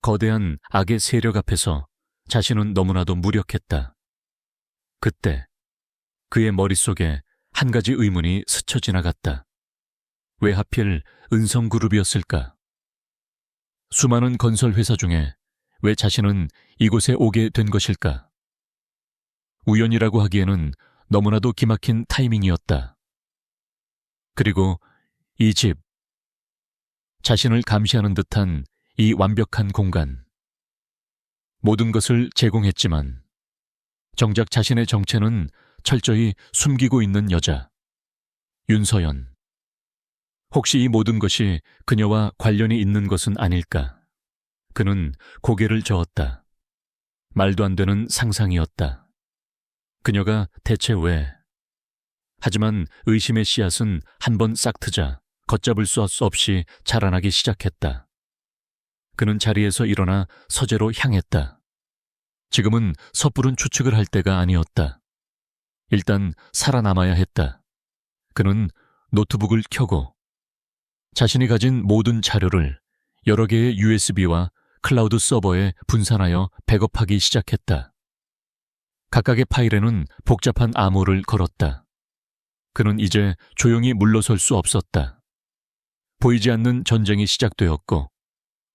거대한 악의 세력 앞에서 자신은 너무나도 무력했다. 그때 그의 머릿속에 한 가지 의문이 스쳐 지나갔다. 왜 하필 은성그룹이었을까? 수많은 건설회사 중에 왜 자신은 이곳에 오게 된 것일까? 우연이라고 하기에는 너무나도 기막힌 타이밍이었다. 그리고 이 집, 자신을 감시하는 듯한 이 완벽한 공간. 모든 것을 제공했지만 정작 자신의 정체는 철저히 숨기고 있는 여자, 윤서연. 혹시 이 모든 것이 그녀와 관련이 있는 것은 아닐까? 그는 고개를 저었다. 말도 안 되는 상상이었다. 그녀가 대체 왜? 하지만 의심의 씨앗은 한 번 싹 트자 걷잡을 수 없이 자라나기 시작했다. 그는 자리에서 일어나 서재로 향했다. 지금은 섣부른 추측을 할 때가 아니었다. 일단 살아남아야 했다. 그는 노트북을 켜고 자신이 가진 모든 자료를 여러 개의 USB와 클라우드 서버에 분산하여 백업하기 시작했다. 각각의 파일에는 복잡한 암호를 걸었다. 그는 이제 조용히 물러설 수 없었다. 보이지 않는 전쟁이 시작되었고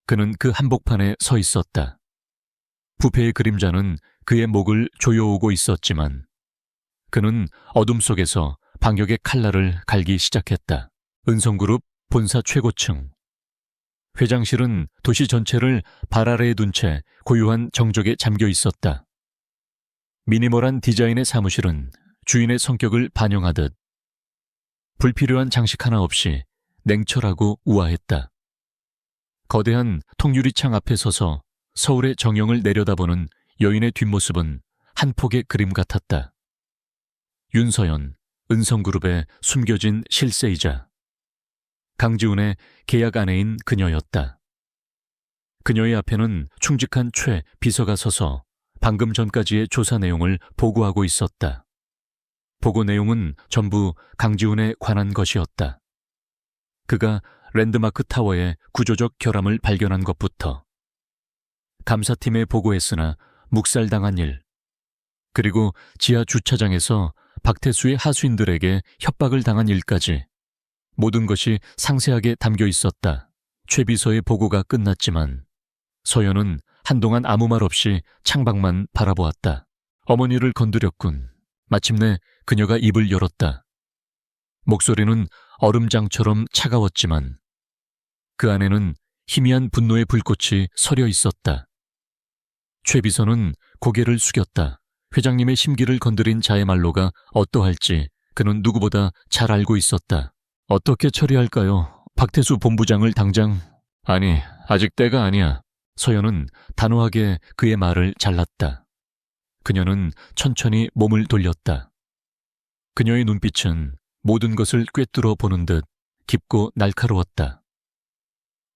그는 그 한복판에 서 있었다. 부패의 그림자는 그의 목을 조여오고 있었지만 그는 어둠 속에서 반격의 칼날을 갈기 시작했다. 은성그룹 본사 최고층. 회장실은 도시 전체를 발 아래에 둔 채 고요한 정적에 잠겨 있었다. 미니멀한 디자인의 사무실은 주인의 성격을 반영하듯 불필요한 장식 하나 없이 냉철하고 우아했다. 거대한 통유리창 앞에 서서 서울의 정형을 내려다보는 여인의 뒷모습은 한 폭의 그림 같았다. 윤서연, 은성그룹의 숨겨진 실세이자 강지훈의 계약 아내인 그녀였다. 그녀의 앞에는 충직한 최 비서가 서서 방금 전까지의 조사 내용을 보고하고 있었다. 보고 내용은 전부 강지훈에 관한 것이었다. 그가 랜드마크 타워의 구조적 결함을 발견한 것부터 감사팀에 보고했으나 묵살당한 일, 그리고 지하 주차장에서 박태수의 하수인들에게 협박을 당한 일까지 모든 것이 상세하게 담겨 있었다. 최 비서의 보고가 끝났지만 서연은 한동안 아무 말 없이 창밖만 바라보았다. 어머니를 건드렸군. 마침내 그녀가 입을 열었다. 목소리는 얼음장처럼 차가웠지만 그 안에는 희미한 분노의 불꽃이 서려 있었다. 최 비서는 고개를 숙였다. 회장님의 심기를 건드린 자의 말로가 어떠할지 그는 누구보다 잘 알고 있었다. 어떻게 처리할까요? 박태수 본부장을 당장... 아니, 아직 때가 아니야. 서연은 단호하게 그의 말을 잘랐다. 그녀는 천천히 몸을 돌렸다. 그녀의 눈빛은 모든 것을 꿰뚫어 보는 듯 깊고 날카로웠다.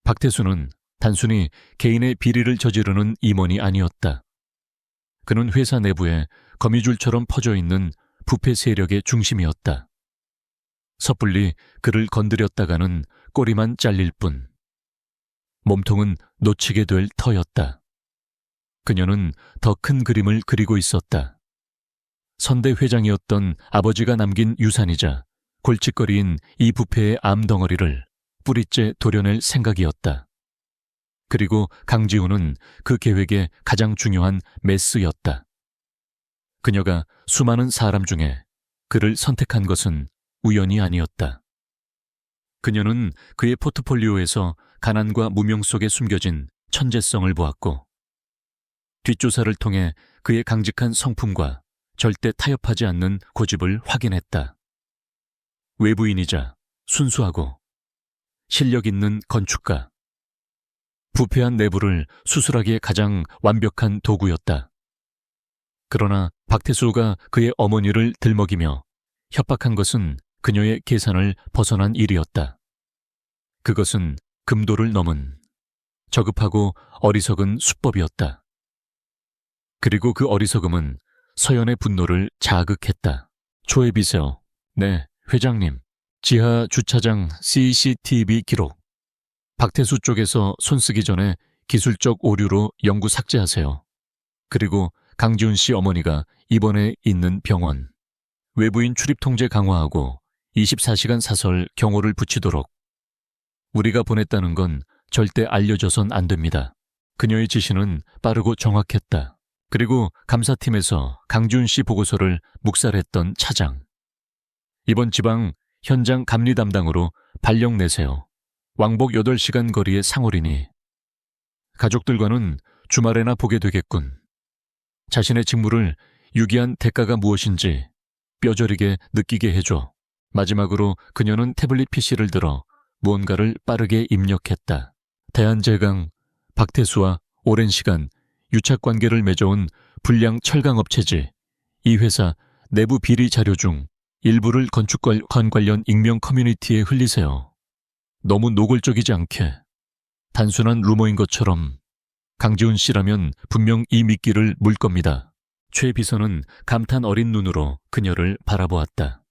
박태수는 단순히 개인의 비리를 저지르는 임원이 아니었다. 그는 회사 내부에 거미줄처럼 퍼져 있는 부패 세력의 중심이었다. 섣불리 그를 건드렸다가는 꼬리만 잘릴 뿐. 몸통은 놓치게 될 터였다. 그녀는 더 큰 그림을 그리고 있었다. 선대 회장이었던 아버지가 남긴 유산이자 골칫거리인 이 부패의 암덩어리를 뿌리째 도려낼 생각이었다. 그리고 강지훈은 그 계획의 가장 중요한 메스였다. 그녀가 수많은 사람 중에 그를 선택한 것은 우연이 아니었다. 그녀는 그의 포트폴리오에서 가난과 무명 속에 숨겨진 천재성을 보았고 뒷조사를 통해 그의 강직한 성품과 절대 타협하지 않는 고집을 확인했다. 외부인이자 순수하고 실력 있는 건축가. 부패한 내부를 수술하기에 가장 완벽한 도구였다. 그러나 박태수가 그의 어머니를 들먹이며 협박한 것은 그녀의 계산을 벗어난 일이었다. 그것은 금도를 넘은 저급하고 어리석은 수법이었다. 그리고 그 어리석음은 서연의 분노를 자극했다. 초의 비서, 네, 회장님. 지하 주차장 CCTV 기록. 박태수 쪽에서 손쓰기 전에 기술적 오류로 영구 삭제하세요. 그리고 강지훈 씨 어머니가 입원해 있는 병원. 외부인 출입 통제 강화하고 24시간 사설 경호를 붙이도록. 우리가 보냈다는 건 절대 알려져선 안 됩니다. 그녀의 지시는 빠르고 정확했다. 그리고 감사팀에서 강지훈 씨 보고서를 묵살했던 차장. 이번 지방 현장 감리 담당으로 발령 내세요. 왕복 8시간 거리의 상홀이니 가족들과는 주말에나 보게 되겠군. 자신의 직무를 유기한 대가가 무엇인지 뼈저리게 느끼게 해줘. 마지막으로 그녀는 태블릿 PC를 들어 무언가를 빠르게 입력했다. 대한제강, 박태수와 오랜 시간 유착관계를 맺어온 불량 철강업체지. 이 회사 내부 비리 자료 중 일부를 건축관 관련 익명 커뮤니티에 흘리세요. 너무 노골적이지 않게. 단순한 루머인 것처럼. 강지훈 씨라면 분명 이 미끼를 물 겁니다. 최 비서는 감탄 어린 눈으로 그녀를 바라보았다.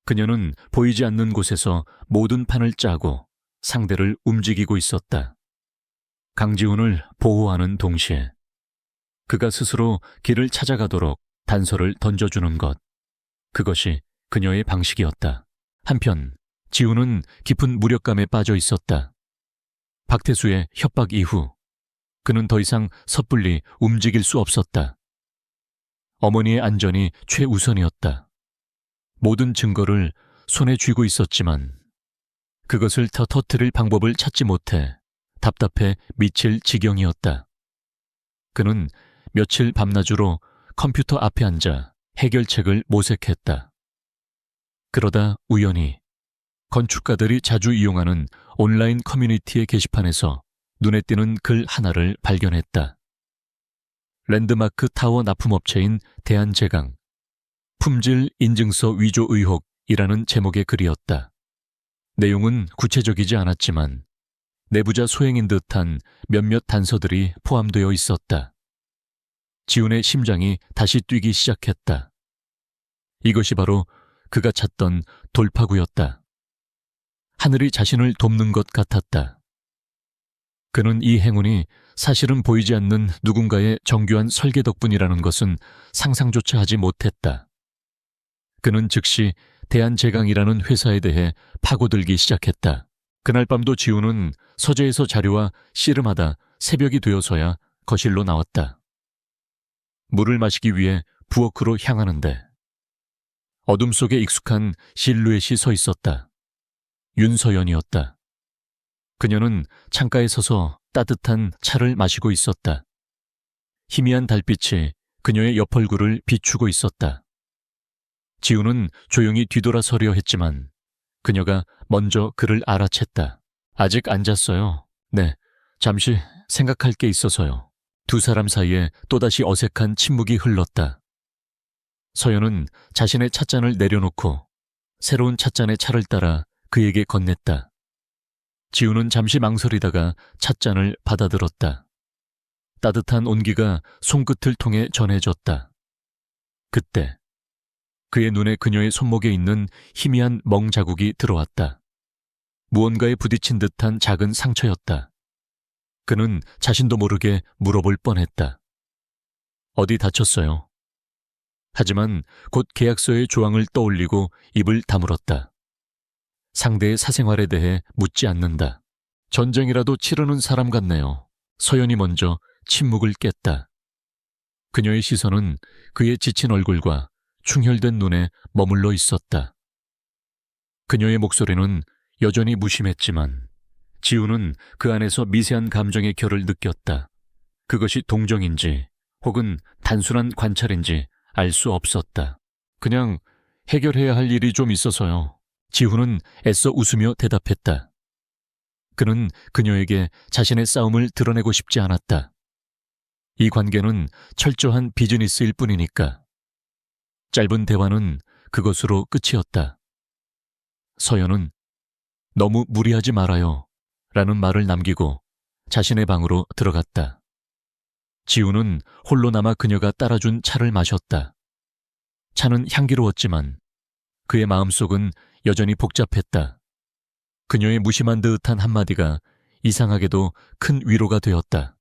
그녀는 보이지 않는 곳에서 모든 판을 짜고 상대를 움직이고 있었다. 강지훈을 보호하는 동시에 그가 스스로 길을 찾아가도록 단서를 던져주는 것. 그것이 그녀의 방식이었다. 한편 지훈은 깊은 무력감에 빠져 있었다. 박태수의 협박 이후 그는 더 이상 섣불리 움직일 수 없었다. 어머니의 안전이 최우선이었다. 모든 증거를 손에 쥐고 있었지만 그것을 더 터뜨릴 방법을 찾지 못해 답답해 미칠 지경이었다. 그는 며칠 밤낮으로 컴퓨터 앞에 앉아 해결책을 모색했다. 그러다 우연히 건축가들이 자주 이용하는 온라인 커뮤니티의 게시판에서 눈에 띄는 글 하나를 발견했다. 랜드마크 타워 납품업체인 대한제강, 품질 인증서 위조 의혹이라는 제목의 글이었다. 내용은 구체적이지 않았지만 내부자 소행인 듯한 몇몇 단서들이 포함되어 있었다. 지훈의 심장이 다시 뛰기 시작했다. 이것이 바로 그가 찾던 돌파구였다. 하늘이 자신을 돕는 것 같았다. 그는 이 행운이 사실은 보이지 않는 누군가의 정교한 설계 덕분이라는 것은 상상조차 하지 못했다. 그는 즉시 대한제강이라는 회사에 대해 파고들기 시작했다. 그날 밤도 지훈은 서재에서 자료와 씨름하다 새벽이 되어서야 거실로 나왔다. 물을 마시기 위해 부엌으로 향하는데 어둠 속에 익숙한 실루엣이 서 있었다. 윤서연이었다. 그녀는 창가에 서서 따뜻한 차를 마시고 있었다. 희미한 달빛이 그녀의 옆 얼굴을 비추고 있었다. 지훈은 조용히 뒤돌아서려 했지만 그녀가 먼저 그를 알아챘다. 아직 안 잤어요. 네, 잠시 생각할 게 있어서요. 두 사람 사이에 또다시 어색한 침묵이 흘렀다. 서연은 자신의 찻잔을 내려놓고 새로운 찻잔에 차를 따라 그에게 건넸다. 지훈은 잠시 망설이다가 찻잔을 받아들었다. 따뜻한 온기가 손끝을 통해 전해졌다. 그때 그의 눈에 그녀의 손목에 있는 희미한 멍 자국이 들어왔다. 무언가에 부딪힌 듯한 작은 상처였다. 그는 자신도 모르게 물어볼 뻔했다. 어디 다쳤어요? 하지만 곧 계약서의 조항을 떠올리고 입을 다물었다. 상대의 사생활에 대해 묻지 않는다. 전쟁이라도 치르는 사람 같네요. 서연이 먼저 침묵을 깼다. 그녀의 시선은 그의 지친 얼굴과 충혈된 눈에 머물러 있었다. 그녀의 목소리는 여전히 무심했지만 지훈은 그 안에서 미세한 감정의 결을 느꼈다. 그것이 동정인지 혹은 단순한 관찰인지 알 수 없었다. 그냥 해결해야 할 일이 좀 있어서요. 지훈은 애써 웃으며 대답했다. 그는 그녀에게 자신의 싸움을 드러내고 싶지 않았다. 이 관계는 철저한 비즈니스일 뿐이니까. 짧은 대화는 그것으로 끝이었다. 서연은 너무 무리하지 말아요 라는 말을 남기고 자신의 방으로 들어갔다. 지훈은 홀로 남아 그녀가 따라준 차를 마셨다. 차는 향기로웠지만 그의 마음속은 여전히 복잡했다. 그녀의 무심한 듯한 한마디가 이상하게도 큰 위로가 되었다.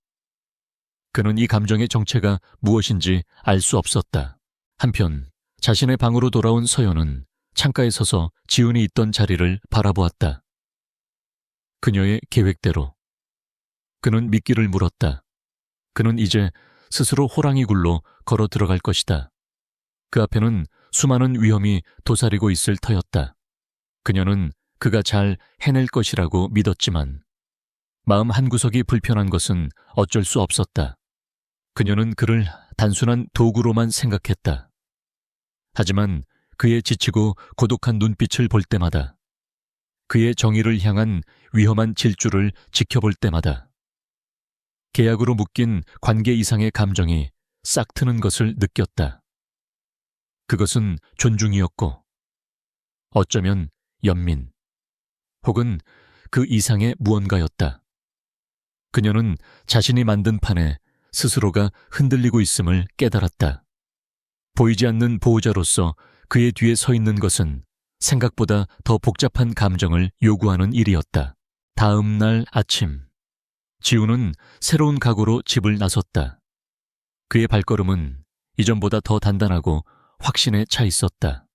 그는 이 감정의 정체가 무엇인지 알 수 없었다. 한편 자신의 방으로 돌아온 서연은 창가에 서서 지훈이 있던 자리를 바라보았다. 그녀의 계획대로. 그는 미끼를 물었다. 그는 이제 스스로 호랑이 굴로 걸어 들어갈 것이다. 그 앞에는 수많은 위험이 도사리고 있을 터였다. 그녀는 그가 잘 해낼 것이라고 믿었지만 마음 한구석이 불편한 것은 어쩔 수 없었다. 그녀는 그를 단순한 도구로만 생각했다. 하지만 그의 지치고 고독한 눈빛을 볼 때마다, 그의 정의를 향한 위험한 질주를 지켜볼 때마다 계약으로 묶인 관계 이상의 감정이 싹 트는 것을 느꼈다. 그것은 존중이었고 어쩌면 연민 혹은 그 이상의 무언가였다. 그녀는 자신이 만든 판에 스스로가 흔들리고 있음을 깨달았다. 보이지 않는 보호자로서 그의 뒤에 서 있는 것은 생각보다 더 복잡한 감정을 요구하는 일이었다. 다음 날 아침, 지훈은 새로운 각오로 집을 나섰다. 그의 발걸음은 이전보다 더 단단하고 확신에 차 있었다.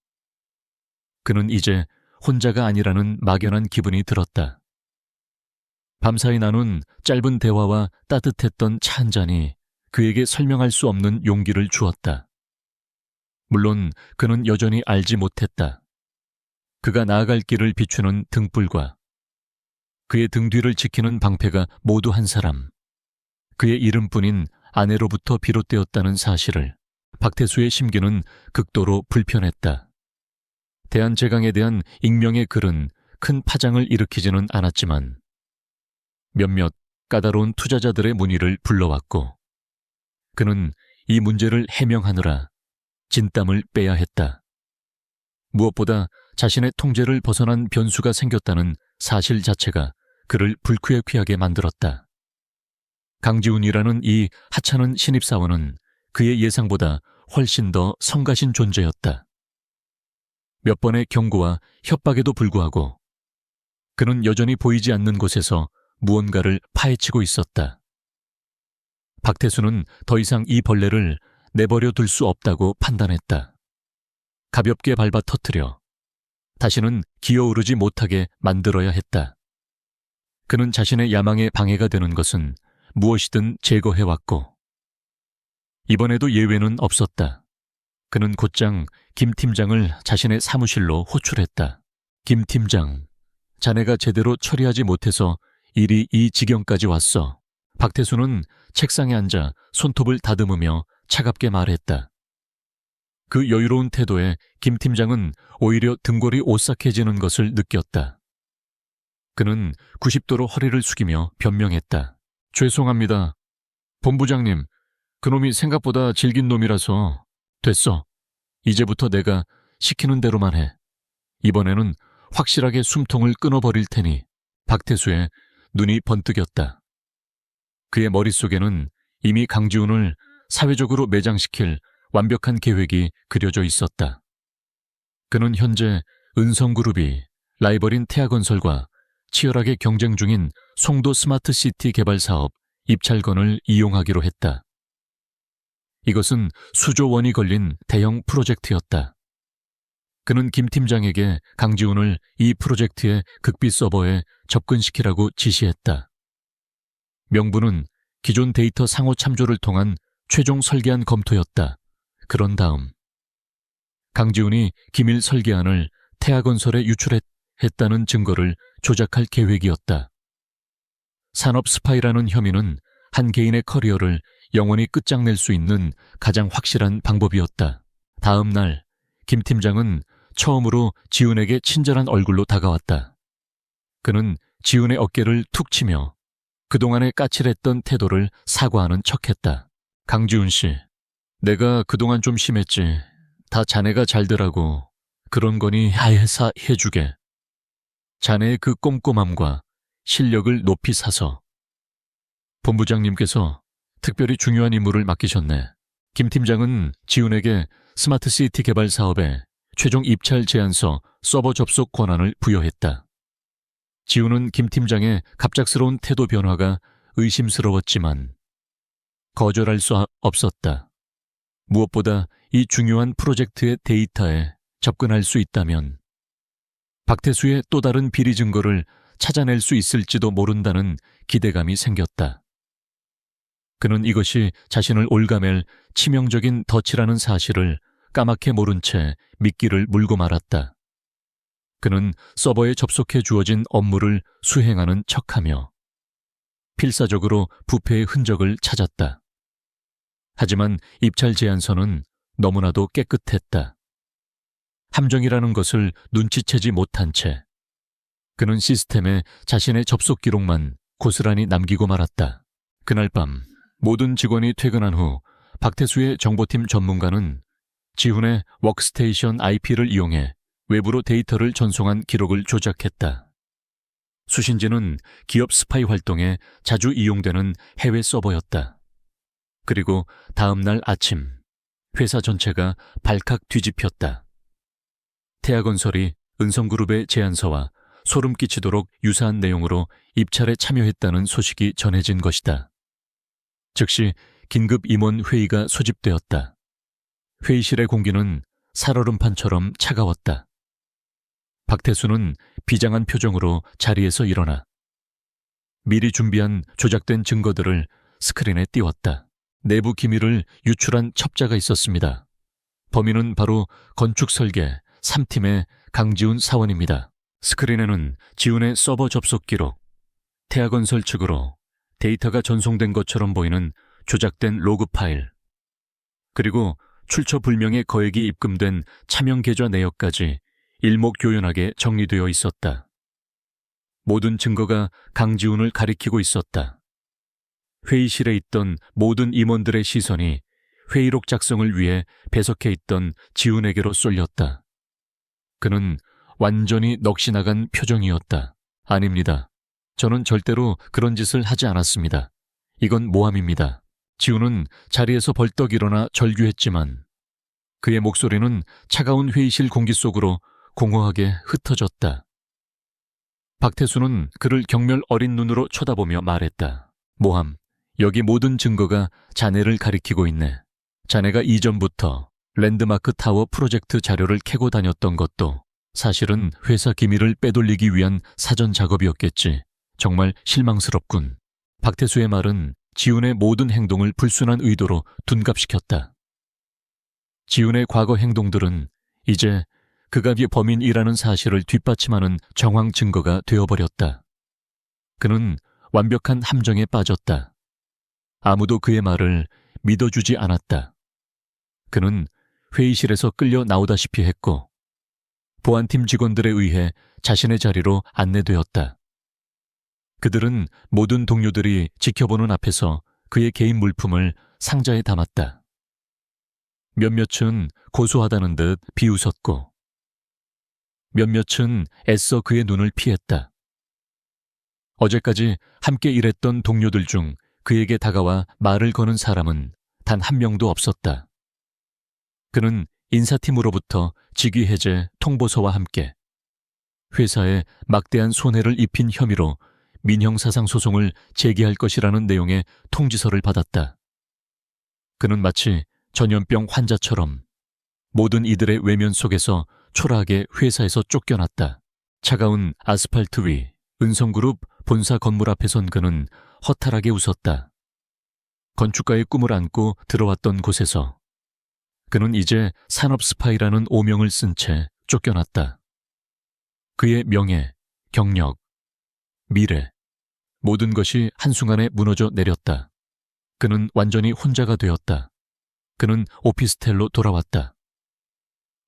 그는 이제 혼자가 아니라는 막연한 기분이 들었다. 밤사이 나눈 짧은 대화와 따뜻했던 차 한 잔이 그에게 설명할 수 없는 용기를 주었다. 물론 그는 여전히 알지 못했다. 그가 나아갈 길을 비추는 등불과 그의 등 뒤를 지키는 방패가 모두 한 사람, 그의 이름뿐인 아내로부터 비롯되었다는 사실을. 박태수의 심기는 극도로 불편했다. 대한제강에 대한 익명의 글은 큰 파장을 일으키지는 않았지만 몇몇 까다로운 투자자들의 문의를 불러왔고 그는 이 문제를 해명하느라 진땀을 빼야 했다. 무엇보다 자신의 통제를 벗어난 변수가 생겼다는 사실 자체가 그를 불쾌하게 만들었다. 강지훈이라는 이 하찮은 신입사원은 그의 예상보다 훨씬 더 성가신 존재였다. 몇 번의 경고와 협박에도 불구하고 그는 여전히 보이지 않는 곳에서 무언가를 파헤치고 있었다. 박태수는 더 이상 이 벌레를 내버려 둘 수 없다고 판단했다. 가볍게 밟아 터뜨려 다시는 기어오르지 못하게 만들어야 했다. 그는 자신의 야망에 방해가 되는 것은 무엇이든 제거해왔고 이번에도 예외는 없었다. 그는 곧장 김 팀장을 자신의 사무실로 호출했다. 김 팀장, 자네가 제대로 처리하지 못해서 일이 이 지경까지 왔어. 박태수는 책상에 앉아 손톱을 다듬으며 차갑게 말했다. 그 여유로운 태도에 김 팀장은 오히려 등골이 오싹해지는 것을 느꼈다. 그는 90도로 허리를 숙이며 변명했다. 죄송합니다. 본부장님, 그놈이 생각보다 질긴 놈이라서. 됐어. 이제부터 내가 시키는 대로만 해. 이번에는 확실하게 숨통을 끊어버릴 테니. 박태수의 눈이 번뜩였다. 그의 머릿속에는 이미 강지훈을 사회적으로 매장시킬 완벽한 계획이 그려져 있었다. 그는 현재 은성그룹이 라이벌인 태아건설과 치열하게 경쟁 중인 송도 스마트시티 개발 사업 입찰건을 이용하기로 했다. 이것은 수조 원이 걸린 대형 프로젝트였다. 그는 김 팀장에게 강지훈을 이 프로젝트의 극비 서버에 접근시키라고 지시했다. 명분은 기존 데이터 상호 참조를 통한 최종 설계안 검토였다. 그런 다음 강지훈이 기밀 설계안을 태아건설에 유출했다는 증거를 조작할 계획이었다. 산업 스파이라는 혐의는 한 개인의 커리어를 영원히 끝장낼 수 있는 가장 확실한 방법이었다. 다음 날 김 팀장은 처음으로 지훈에게 친절한 얼굴로 다가왔다. 그는 지훈의 어깨를 툭 치며 그동안의 까칠했던 태도를 사과하는 척했다. 강지훈 씨, 내가 그동안 좀 심했지. 다 자네가 잘되라고 그런 거니 하해사 해주게. 자네의 그 꼼꼼함과 실력을 높이 사서. 본부장님께서 특별히 중요한 임무를 맡기셨네. 김 팀장은 지훈에게 스마트시티 개발 사업에 최종 입찰 제안서 서버 접속 권한을 부여했다. 지훈은 김 팀장의 갑작스러운 태도 변화가 의심스러웠지만 거절할 수 없었다. 무엇보다 이 중요한 프로젝트의 데이터에 접근할 수 있다면 박태수의 또 다른 비리 증거를 찾아낼 수 있을지도 모른다는 기대감이 생겼다. 그는 이것이 자신을 올가맬 치명적인 덫이라는 사실을 까맣게 모른 채 미끼를 물고 말았다. 그는 서버에 접속해 주어진 업무를 수행하는 척하며 필사적으로 부패의 흔적을 찾았다. 하지만 입찰 제안서는 너무나도 깨끗했다. 함정이라는 것을 눈치채지 못한 채 그는 시스템에 자신의 접속 기록만 고스란히 남기고 말았다. 그날 밤 모든 직원이 퇴근한 후 박태수의 정보팀 전문가는 지훈의 워크스테이션 IP를 이용해 외부로 데이터를 전송한 기록을 조작했다. 수신지는 기업 스파이 활동에 자주 이용되는 해외 서버였다. 그리고 다음 날 아침 회사 전체가 발칵 뒤집혔다. 태아건설이 은성그룹의 제안서와 소름 끼치도록 유사한 내용으로 입찰에 참여했다는 소식이 전해진 것이다. 즉시 긴급 임원 회의가 소집되었다. 회의실의 공기는 살얼음판처럼 차가웠다. 박태수는 비장한 표정으로 자리에서 일어나 미리 준비한 조작된 증거들을 스크린에 띄웠다. 내부 기밀을 유출한 첩자가 있었습니다. 범인은 바로 건축설계 3팀의 강지훈 사원입니다. 스크린에는 지훈의 서버 접속 기록, 태아건설 측으로 데이터가 전송된 것처럼 보이는 조작된 로그 파일, 그리고 출처불명의 거액이 입금된 차명 계좌 내역까지 일목요연하게 정리되어 있었다. 모든 증거가 강지훈을 가리키고 있었다. 회의실에 있던 모든 임원들의 시선이 회의록 작성을 위해 배석해 있던 지훈에게로 쏠렸다. 그는 완전히 넋이 나간 표정이었다. 아닙니다. 저는 절대로 그런 짓을 하지 않았습니다. 이건 모함입니다. 지훈은 자리에서 벌떡 일어나 절규했지만 그의 목소리는 차가운 회의실 공기 속으로 공허하게 흩어졌다. 박태수는 그를 경멸 어린 눈으로 쳐다보며 말했다. 모함, 여기 모든 증거가 자네를 가리키고 있네. 자네가 이전부터 랜드마크 타워 프로젝트 자료를 캐고 다녔던 것도 사실은 회사 기밀을 빼돌리기 위한 사전 작업이었겠지. 정말 실망스럽군. 박태수의 말은 지훈의 모든 행동을 불순한 의도로 둔갑시켰다. 지훈의 과거 행동들은 이제 그가 범인이라는 사실을 뒷받침하는 정황 증거가 되어버렸다. 그는 완벽한 함정에 빠졌다. 아무도 그의 말을 믿어주지 않았다. 그는 회의실에서 끌려 나오다시피 했고 보안팀 직원들에 의해 자신의 자리로 안내되었다. 그들은 모든 동료들이 지켜보는 앞에서 그의 개인 물품을 상자에 담았다. 몇몇은 고소하다는 듯 비웃었고 몇몇은 애써 그의 눈을 피했다. 어제까지 함께 일했던 동료들 중 그에게 다가와 말을 거는 사람은 단 한 명도 없었다. 그는 인사팀으로부터 직위 해제 통보서와 함께 회사에 막대한 손해를 입힌 혐의로 민형사상소송을 제기할 것이라는 내용의 통지서를 받았다. 그는 마치 전염병 환자처럼 모든 이들의 외면 속에서 초라하게 회사에서 쫓겨났다. 차가운 아스팔트 위 은성그룹 본사 건물 앞에 선 그는 허탈하게 웃었다. 건축가의 꿈을 안고 들어왔던 곳에서 그는 이제 산업 스파이라는 오명을 쓴 채 쫓겨났다. 그의 명예, 경력, 미래, 모든 것이 한순간에 무너져 내렸다. 그는 완전히 혼자가 되었다. 그는 오피스텔로 돌아왔다.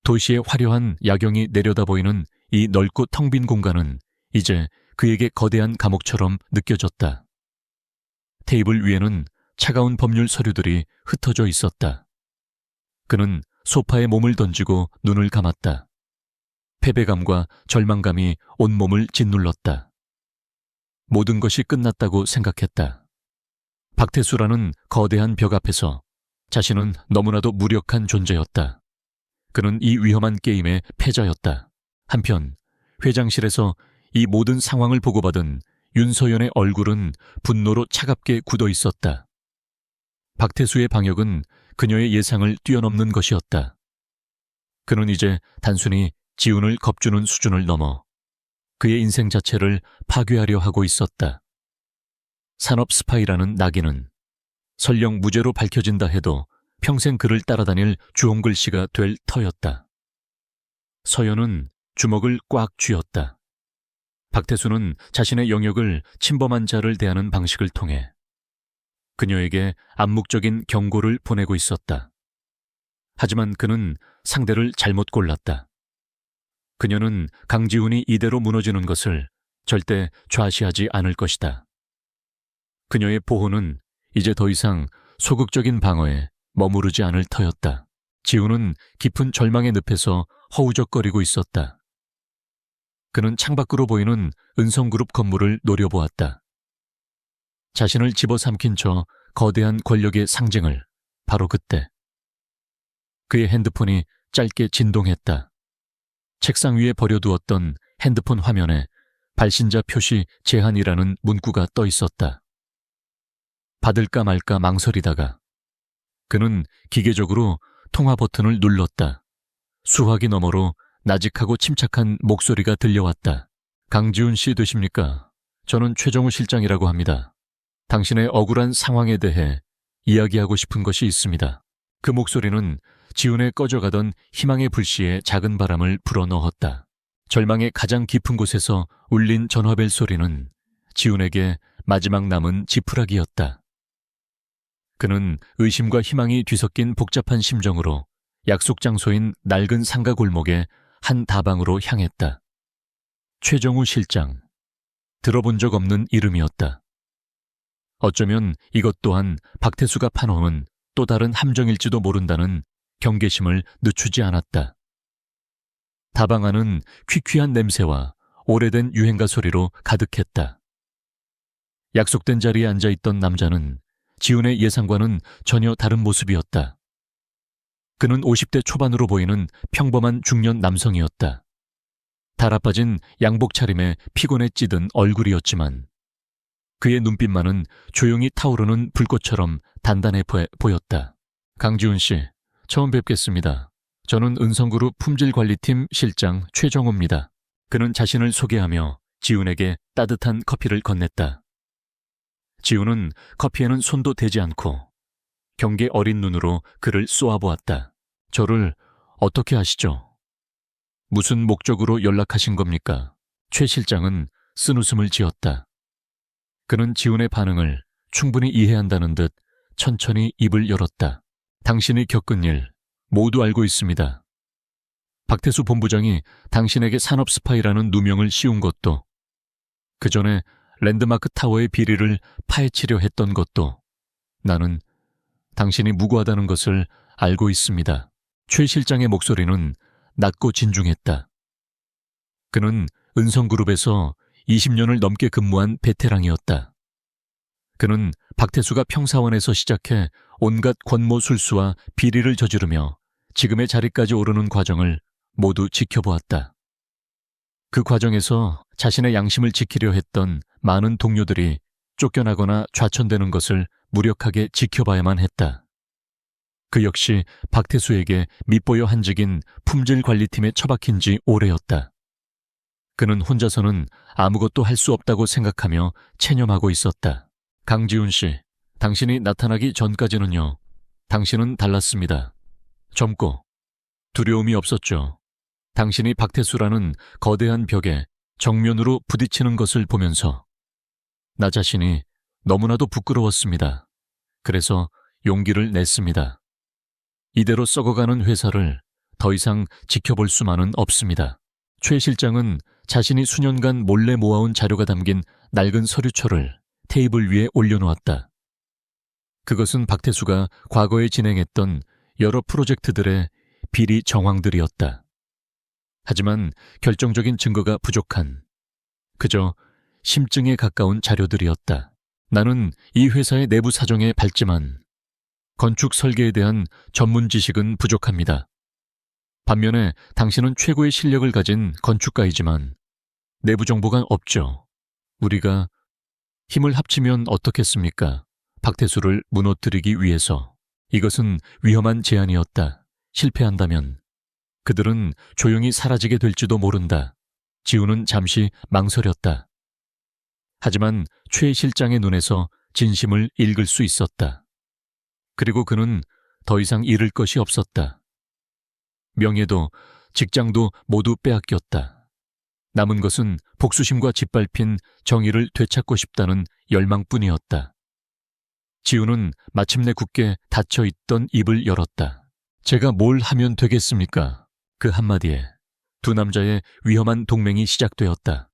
도시의 화려한 야경이 내려다 보이는 이 넓고 텅 빈 공간은 이제 그에게 거대한 감옥처럼 느껴졌다. 테이블 위에는 차가운 법률 서류들이 흩어져 있었다. 그는 소파에 몸을 던지고 눈을 감았다. 패배감과 절망감이 온몸을 짓눌렀다. 모든 것이 끝났다고 생각했다. 박태수라는 거대한 벽 앞에서 자신은 너무나도 무력한 존재였다. 그는 이 위험한 게임의 패자였다. 한편 회장실에서 이 모든 상황을 보고받은 윤서연의 얼굴은 분노로 차갑게 굳어 있었다. 박태수의 방역은 그녀의 예상을 뛰어넘는 것이었다. 그는 이제 단순히 지훈을 겁주는 수준을 넘어 그의 인생 자체를 파괴하려 하고 있었다. 산업 스파이라는 낙인은 설령 무죄로 밝혀진다 해도 평생 그를 따라다닐 주홍글씨가 될 터였다. 서연은 주먹을 꽉 쥐었다. 박태수는 자신의 영역을 침범한 자를 대하는 방식을 통해 그녀에게 암묵적인 경고를 보내고 있었다. 하지만 그는 상대를 잘못 골랐다. 그녀는 강지훈이 이대로 무너지는 것을 절대 좌시하지 않을 것이다. 그녀의 보호는 이제 더 이상 소극적인 방어에 머무르지 않을 터였다. 지훈은 깊은 절망의 늪에서 허우적거리고 있었다. 그는 창밖으로 보이는 은성그룹 건물을 노려보았다. 자신을 집어삼킨 저 거대한 권력의 상징을 바로 그때 그의 핸드폰이 짧게 진동했다. 책상 위에 버려두었던 핸드폰 화면에 발신자 표시 제한이라는 문구가 떠 있었다. 받을까 말까 망설이다가 그는 기계적으로 통화 버튼을 눌렀다. 수화기 너머로 나직하고 침착한 목소리가 들려왔다. 강지훈 씨 되십니까? 저는 최정우 실장이라고 합니다. 당신의 억울한 상황에 대해 이야기하고 싶은 것이 있습니다. 그 목소리는 지훈의 꺼져가던 희망의 불씨에 작은 바람을 불어넣었다. 절망의 가장 깊은 곳에서 울린 전화벨 소리는 지훈에게 마지막 남은 지푸라기였다. 그는 의심과 희망이 뒤섞인 복잡한 심정으로 약속 장소인 낡은 상가 골목의 한 다방으로 향했다. 최정우 실장. 들어본 적 없는 이름이었다. 어쩌면 이것 또한 박태수가 파놓은 또 다른 함정일지도 모른다는 경계심을 늦추지 않았다. 다방 안은 퀴퀴한 냄새와 오래된 유행가 소리로 가득했다. 약속된 자리에 앉아있던 남자는 지훈의 예상과는 전혀 다른 모습이었다. 그는 50대 초반으로 보이는 평범한 중년 남성이었다. 달아빠진 양복 차림에 피곤에 찌든 얼굴이었지만 그의 눈빛만은 조용히 타오르는 불꽃처럼 단단해 보였다. 강지훈 씨, 처음 뵙겠습니다. 저는 은성그룹 품질관리팀 실장 최정우입니다. 그는 자신을 소개하며 지훈에게 따뜻한 커피를 건넸다. 지훈은 커피에는 손도 대지 않고 경계 어린 눈으로 그를 쏘아보았다. 저를 어떻게 아시죠? 무슨 목적으로 연락하신 겁니까? 최 실장은 쓴웃음을 지었다. 그는 지훈의 반응을 충분히 이해한다는 듯 천천히 입을 열었다. 당신이 겪은 일 모두 알고 있습니다. 박태수 본부장이 당신에게 산업 스파이라는 누명을 씌운 것도, 그 전에 랜드마크 타워의 비리를 파헤치려 했던 것도 나는 당신이 무고하다는 것을 알고 있습니다. 최 실장의 목소리는 낮고 진중했다. 그는 은성그룹에서 20년을 넘게 근무한 베테랑이었다. 그는 박태수가 평사원에서 시작해 온갖 권모술수와 비리를 저지르며 지금의 자리까지 오르는 과정을 모두 지켜보았다. 그 과정에서 자신의 양심을 지키려 했던 많은 동료들이 쫓겨나거나 좌천되는 것을 무력하게 지켜봐야만 했다. 그 역시 박태수에게 밑보여 한직인 품질관리팀에 처박힌 지 오래였다. 그는 혼자서는 아무것도 할 수 없다고 생각하며 체념하고 있었다. 강지훈 씨, 당신이 나타나기 전까지는요, 당신은 달랐습니다. 젊고 두려움이 없었죠. 당신이 박태수라는 거대한 벽에 정면으로 부딪히는 것을 보면서 나 자신이 너무나도 부끄러웠습니다. 그래서 용기를 냈습니다. 이대로 썩어가는 회사를 더 이상 지켜볼 수만은 없습니다. 최 실장은 자신이 수년간 몰래 모아온 자료가 담긴 낡은 서류초를 테이블 위에 올려놓았다. 그것은 박태수가 과거에 진행했던 여러 프로젝트들의 비리 정황들이었다. 하지만 결정적인 증거가 부족한, 그저 심증에 가까운 자료들이었다. 나는 이 회사의 내부 사정에 밝지만 건축 설계에 대한 전문 지식은 부족합니다. 반면에 당신은 최고의 실력을 가진 건축가이지만 내부 정보가 없죠. 우리가 힘을 합치면 어떻겠습니까? 박태수를 무너뜨리기 위해서. 이것은 위험한 제안이었다. 실패한다면 그들은 조용히 사라지게 될지도 모른다. 지훈은 잠시 망설였다. 하지만 최 실장의 눈에서 진심을 읽을 수 있었다. 그리고 그는 더 이상 잃을 것이 없었다. 명예도 직장도 모두 빼앗겼다. 남은 것은 복수심과 짓밟힌 정의를 되찾고 싶다는 열망뿐이었다. 지훈은 마침내 굳게 닫혀있던 입을 열었다. 제가 뭘 하면 되겠습니까? 그 한마디에 두 남자의 위험한 동맹이 시작되었다.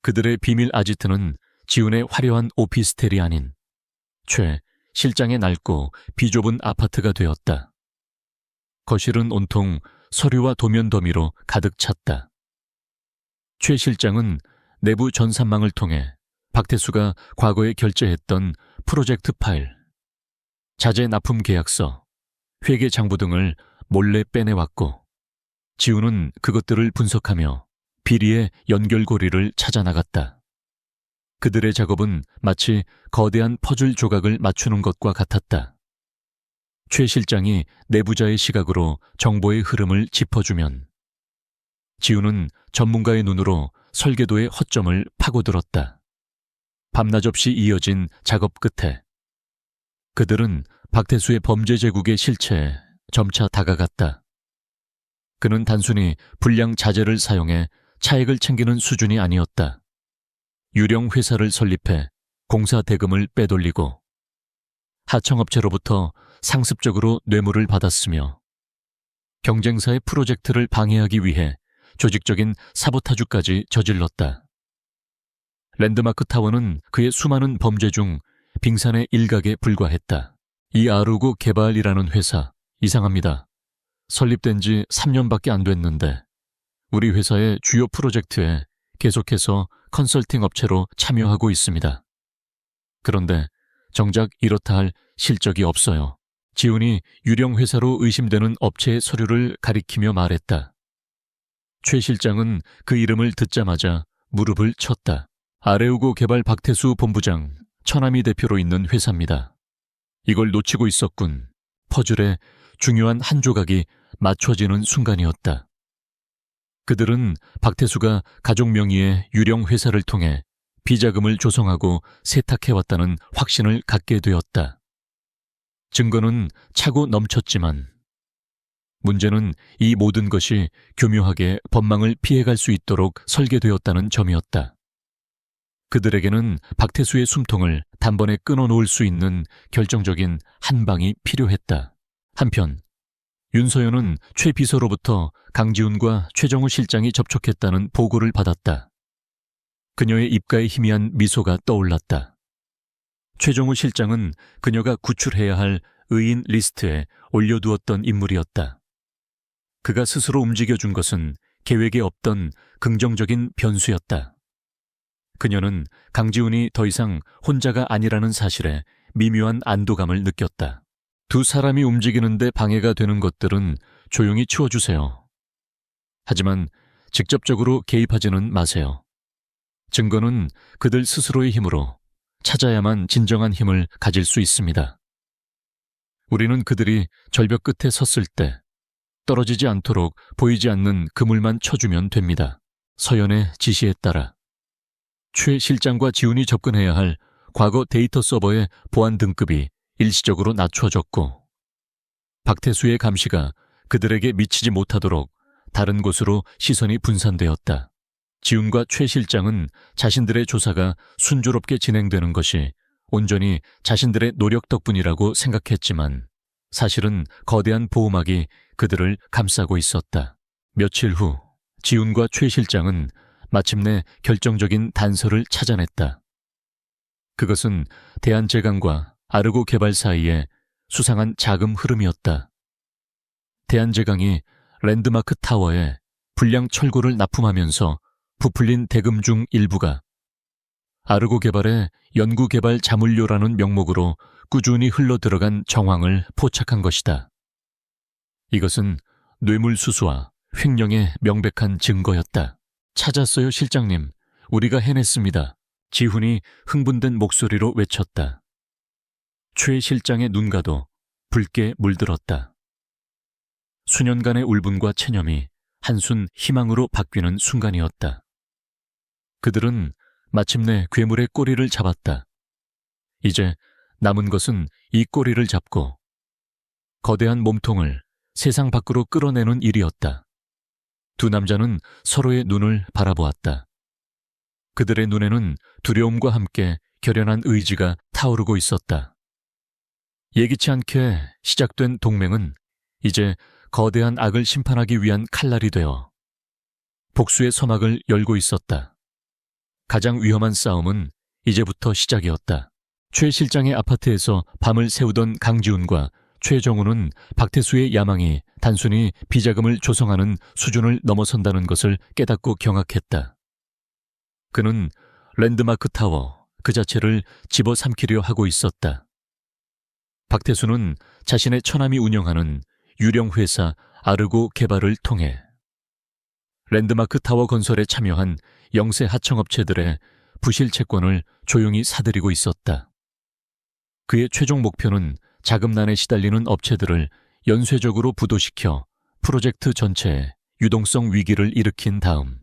그들의 비밀 아지트는 지훈의 화려한 오피스텔이 아닌 최 실장의 낡고 비좁은 아파트가 되었다. 거실은 온통 서류와 도면 더미로 가득 찼다. 최 실장은 내부 전산망을 통해 박태수가 과거에 결제했던 프로젝트 파일, 자재 납품 계약서, 회계 장부 등을 몰래 빼내왔고 지훈은 그것들을 분석하며 비리의 연결고리를 찾아나갔다. 그들의 작업은 마치 거대한 퍼즐 조각을 맞추는 것과 같았다. 최 실장이 내부자의 시각으로 정보의 흐름을 짚어주면 지훈은 전문가의 눈으로 설계도의 허점을 파고들었다. 밤낮 없이 이어진 작업 끝에 그들은 박태수의 범죄 제국의 실체에 점차 다가갔다. 그는 단순히 불량 자재를 사용해 차익을 챙기는 수준이 아니었다. 유령 회사를 설립해 공사 대금을 빼돌리고 하청업체로부터 상습적으로 뇌물을 받았으며 경쟁사의 프로젝트를 방해하기 위해 조직적인 사보타주까지 저질렀다. 랜드마크 타워는 그의 수많은 범죄 중 빙산의 일각에 불과했다. 이 아르고 개발이라는 회사, 이상합니다. 설립된 지 3년밖에 안 됐는데 우리 회사의 주요 프로젝트에 계속해서 컨설팅 업체로 참여하고 있습니다. 그런데 정작 이렇다 할 실적이 없어요. 지훈이 유령 회사로 의심되는 업체의 서류를 가리키며 말했다. 최 실장은 그 이름을 듣자마자 무릎을 쳤다. 아레우고 개발 박태수 본부장, 처남이 대표로 있는 회사입니다. 이걸 놓치고 있었군. 퍼즐의 중요한 한 조각이 맞춰지는 순간이었다. 그들은 박태수가 가족 명의의 유령 회사를 통해 비자금을 조성하고 세탁해왔다는 확신을 갖게 되었다. 증거는 차고 넘쳤지만 문제는 이 모든 것이 교묘하게 법망을 피해갈 수 있도록 설계되었다는 점이었다. 그들에게는 박태수의 숨통을 단번에 끊어놓을 수 있는 결정적인 한 방이 필요했다. 한편 윤서연은 최 비서로부터 강지훈과 최정우 실장이 접촉했다는 보고를 받았다. 그녀의 입가에 희미한 미소가 떠올랐다. 최정우 실장은 그녀가 구출해야 할 의인 리스트에 올려두었던 인물이었다. 그가 스스로 움직여준 것은 계획에 없던 긍정적인 변수였다. 그녀는 강지훈이 더 이상 혼자가 아니라는 사실에 미묘한 안도감을 느꼈다. 두 사람이 움직이는데 방해가 되는 것들은 조용히 치워주세요. 하지만 직접적으로 개입하지는 마세요. 증거는 그들 스스로의 힘으로 찾아야만 진정한 힘을 가질 수 있습니다. 우리는 그들이 절벽 끝에 섰을 때 떨어지지 않도록 보이지 않는 그물만 쳐주면 됩니다. 서연의 지시에 따라 최 실장과 지훈이 접근해야 할 과거 데이터 서버의 보안 등급이 일시적으로 낮춰졌고 박태수의 감시가 그들에게 미치지 못하도록 다른 곳으로 시선이 분산되었다. 지훈과 최 실장은 자신들의 조사가 순조롭게 진행되는 것이 온전히 자신들의 노력 덕분이라고 생각했지만 사실은 거대한 보호막이 그들을 감싸고 있었다. 며칠 후 지훈과 최 실장은 마침내 결정적인 단서를 찾아냈다. 그것은 대한제강과 아르고 개발 사이에 수상한 자금 흐름이었다. 대한제강이 랜드마크 타워에 불량 철골을 납품하면서 부풀린 대금 중 일부가 아르고 개발의 연구개발 자물료라는 명목으로 꾸준히 흘러들어간 정황을 포착한 것이다. 이것은 뇌물수수와 횡령의 명백한 증거였다. 찾았어요, 실장님. 우리가 해냈습니다. 지훈이 흥분된 목소리로 외쳤다. 최 실장의 눈가도 붉게 물들었다. 수년간의 울분과 체념이 한순 희망으로 바뀌는 순간이었다. 그들은 마침내 괴물의 꼬리를 잡았다. 이제 남은 것은 이 꼬리를 잡고 거대한 몸통을 세상 밖으로 끌어내는 일이었다. 두 남자는 서로의 눈을 바라보았다. 그들의 눈에는 두려움과 함께 결연한 의지가 타오르고 있었다. 예기치 않게 시작된 동맹은 이제 거대한 악을 심판하기 위한 칼날이 되어 복수의 서막을 열고 있었다. 가장 위험한 싸움은 이제부터 시작이었다. 최 실장의 아파트에서 밤을 새우던 강지훈과 최정우는 박태수의 야망이 단순히 비자금을 조성하는 수준을 넘어선다는 것을 깨닫고 경악했다. 그는 랜드마크 타워 그 자체를 집어삼키려 하고 있었다. 박태수는 자신의 처남이 운영하는 유령 회사 아르고 개발을 통해 랜드마크 타워 건설에 참여한 영세 하청업체들의 부실 채권을 조용히 사들이고 있었다. 그의 최종 목표는 자금난에 시달리는 업체들을 연쇄적으로 부도시켜 프로젝트 전체에 유동성 위기를 일으킨 다음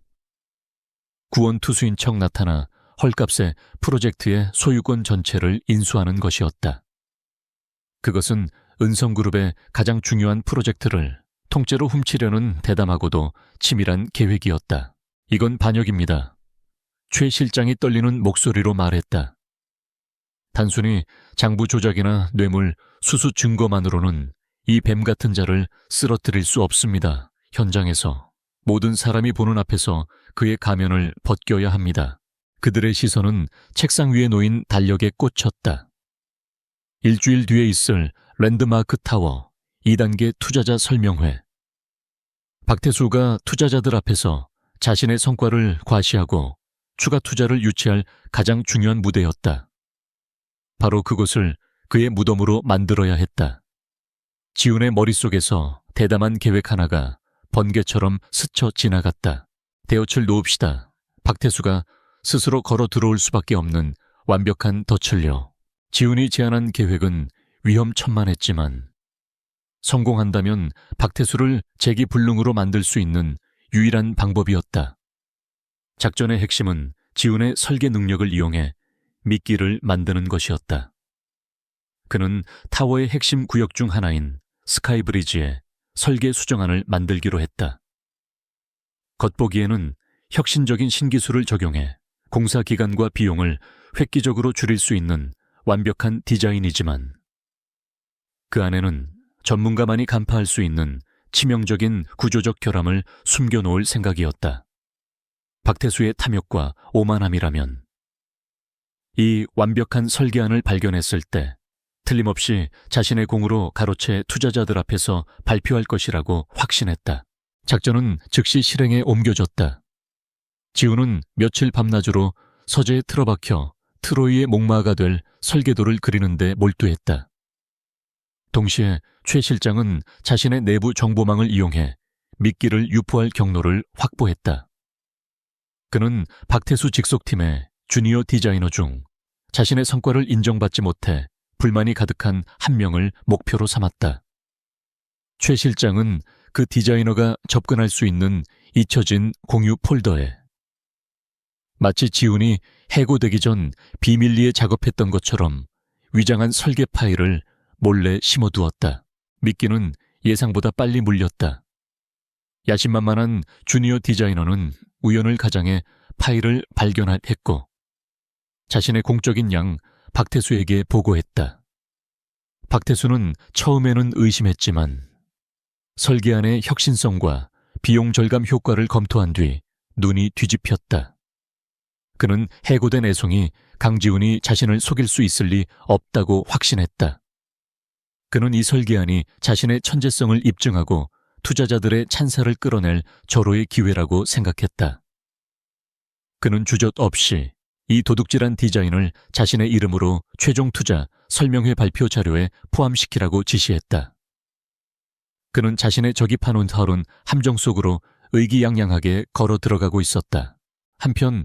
구원투수인 척 나타나 헐값에 프로젝트의 소유권 전체를 인수하는 것이었다. 그것은 은성그룹의 가장 중요한 프로젝트를 통째로 훔치려는 대담하고도 치밀한 계획이었다. 이건 반역입니다. 최 실장이 떨리는 목소리로 말했다. 단순히 장부 조작이나 뇌물, 수수 증거만으로는 이 뱀 같은 자를 쓰러뜨릴 수 없습니다. 현장에서 모든 사람이 보는 앞에서 그의 가면을 벗겨야 합니다. 그들의 시선은 책상 위에 놓인 달력에 꽂혔다. 일주일 뒤에 있을 랜드마크 타워 2단계 투자자 설명회. 박태수가 투자자들 앞에서 자신의 성과를 과시하고 추가 투자를 유치할 가장 중요한 무대였다. 바로 그곳을 그의 무덤으로 만들어야 했다. 지훈의 머릿속에서 대담한 계획 하나가 번개처럼 스쳐 지나갔다. 대여칠 놓읍시다. 박태수가 스스로 걸어 들어올 수밖에 없는 완벽한 덫을요. 지훈이 제안한 계획은 위험천만했지만 성공한다면 박태수를 재기불능으로 만들 수 있는 유일한 방법이었다. 작전의 핵심은 지훈의 설계 능력을 이용해 미끼를 만드는 것이었다. 그는 타워의 핵심 구역 중 하나인 스카이브리지에 설계 수정안을 만들기로 했다. 겉보기에는 혁신적인 신기술을 적용해 공사 기간과 비용을 획기적으로 줄일 수 있는 완벽한 디자인이지만 그 안에는 전문가만이 간파할 수 있는 치명적인 구조적 결함을 숨겨놓을 생각이었다. 박태수의 탐욕과 오만함이라면 이 완벽한 설계안을 발견했을 때 틀림없이 자신의 공으로 가로채 투자자들 앞에서 발표할 것이라고 확신했다. 작전은 즉시 실행에 옮겨졌다. 지훈은 며칠 밤낮으로 서재에 틀어박혀 트로이의 목마가 될 설계도를 그리는데 몰두했다. 동시에 최 실장은 자신의 내부 정보망을 이용해 미끼를 유포할 경로를 확보했다. 그는 박태수 직속팀의 주니어 디자이너 중 자신의 성과를 인정받지 못해 불만이 가득한 한 명을 목표로 삼았다. 최 실장은 그 디자이너가 접근할 수 있는 잊혀진 공유 폴더에 마치 지훈이 해고되기 전 비밀리에 작업했던 것처럼 위장한 설계 파일을 몰래 심어두었다. 미끼는 예상보다 빨리 물렸다. 야심만만한 주니어 디자이너는 우연을 가장해 파일을 발견했고 자신의 공적인 양 박태수에게 보고했다. 박태수는 처음에는 의심했지만 설계안의 혁신성과 비용 절감 효과를 검토한 뒤 눈이 뒤집혔다. 그는 해고된 애송이 강지훈이 자신을 속일 수 있을 리 없다고 확신했다. 그는 이 설계안이 자신의 천재성을 입증하고 투자자들의 찬사를 끌어낼 절호의 기회라고 생각했다. 그는 주저 없이 이 도둑질한 디자인을 자신의 이름으로 최종 투자 설명회 발표 자료에 포함시키라고 지시했다. 그는 자신의 적이 파놓은 함정 속으로 의기양양하게 걸어 들어가고 있었다. 한편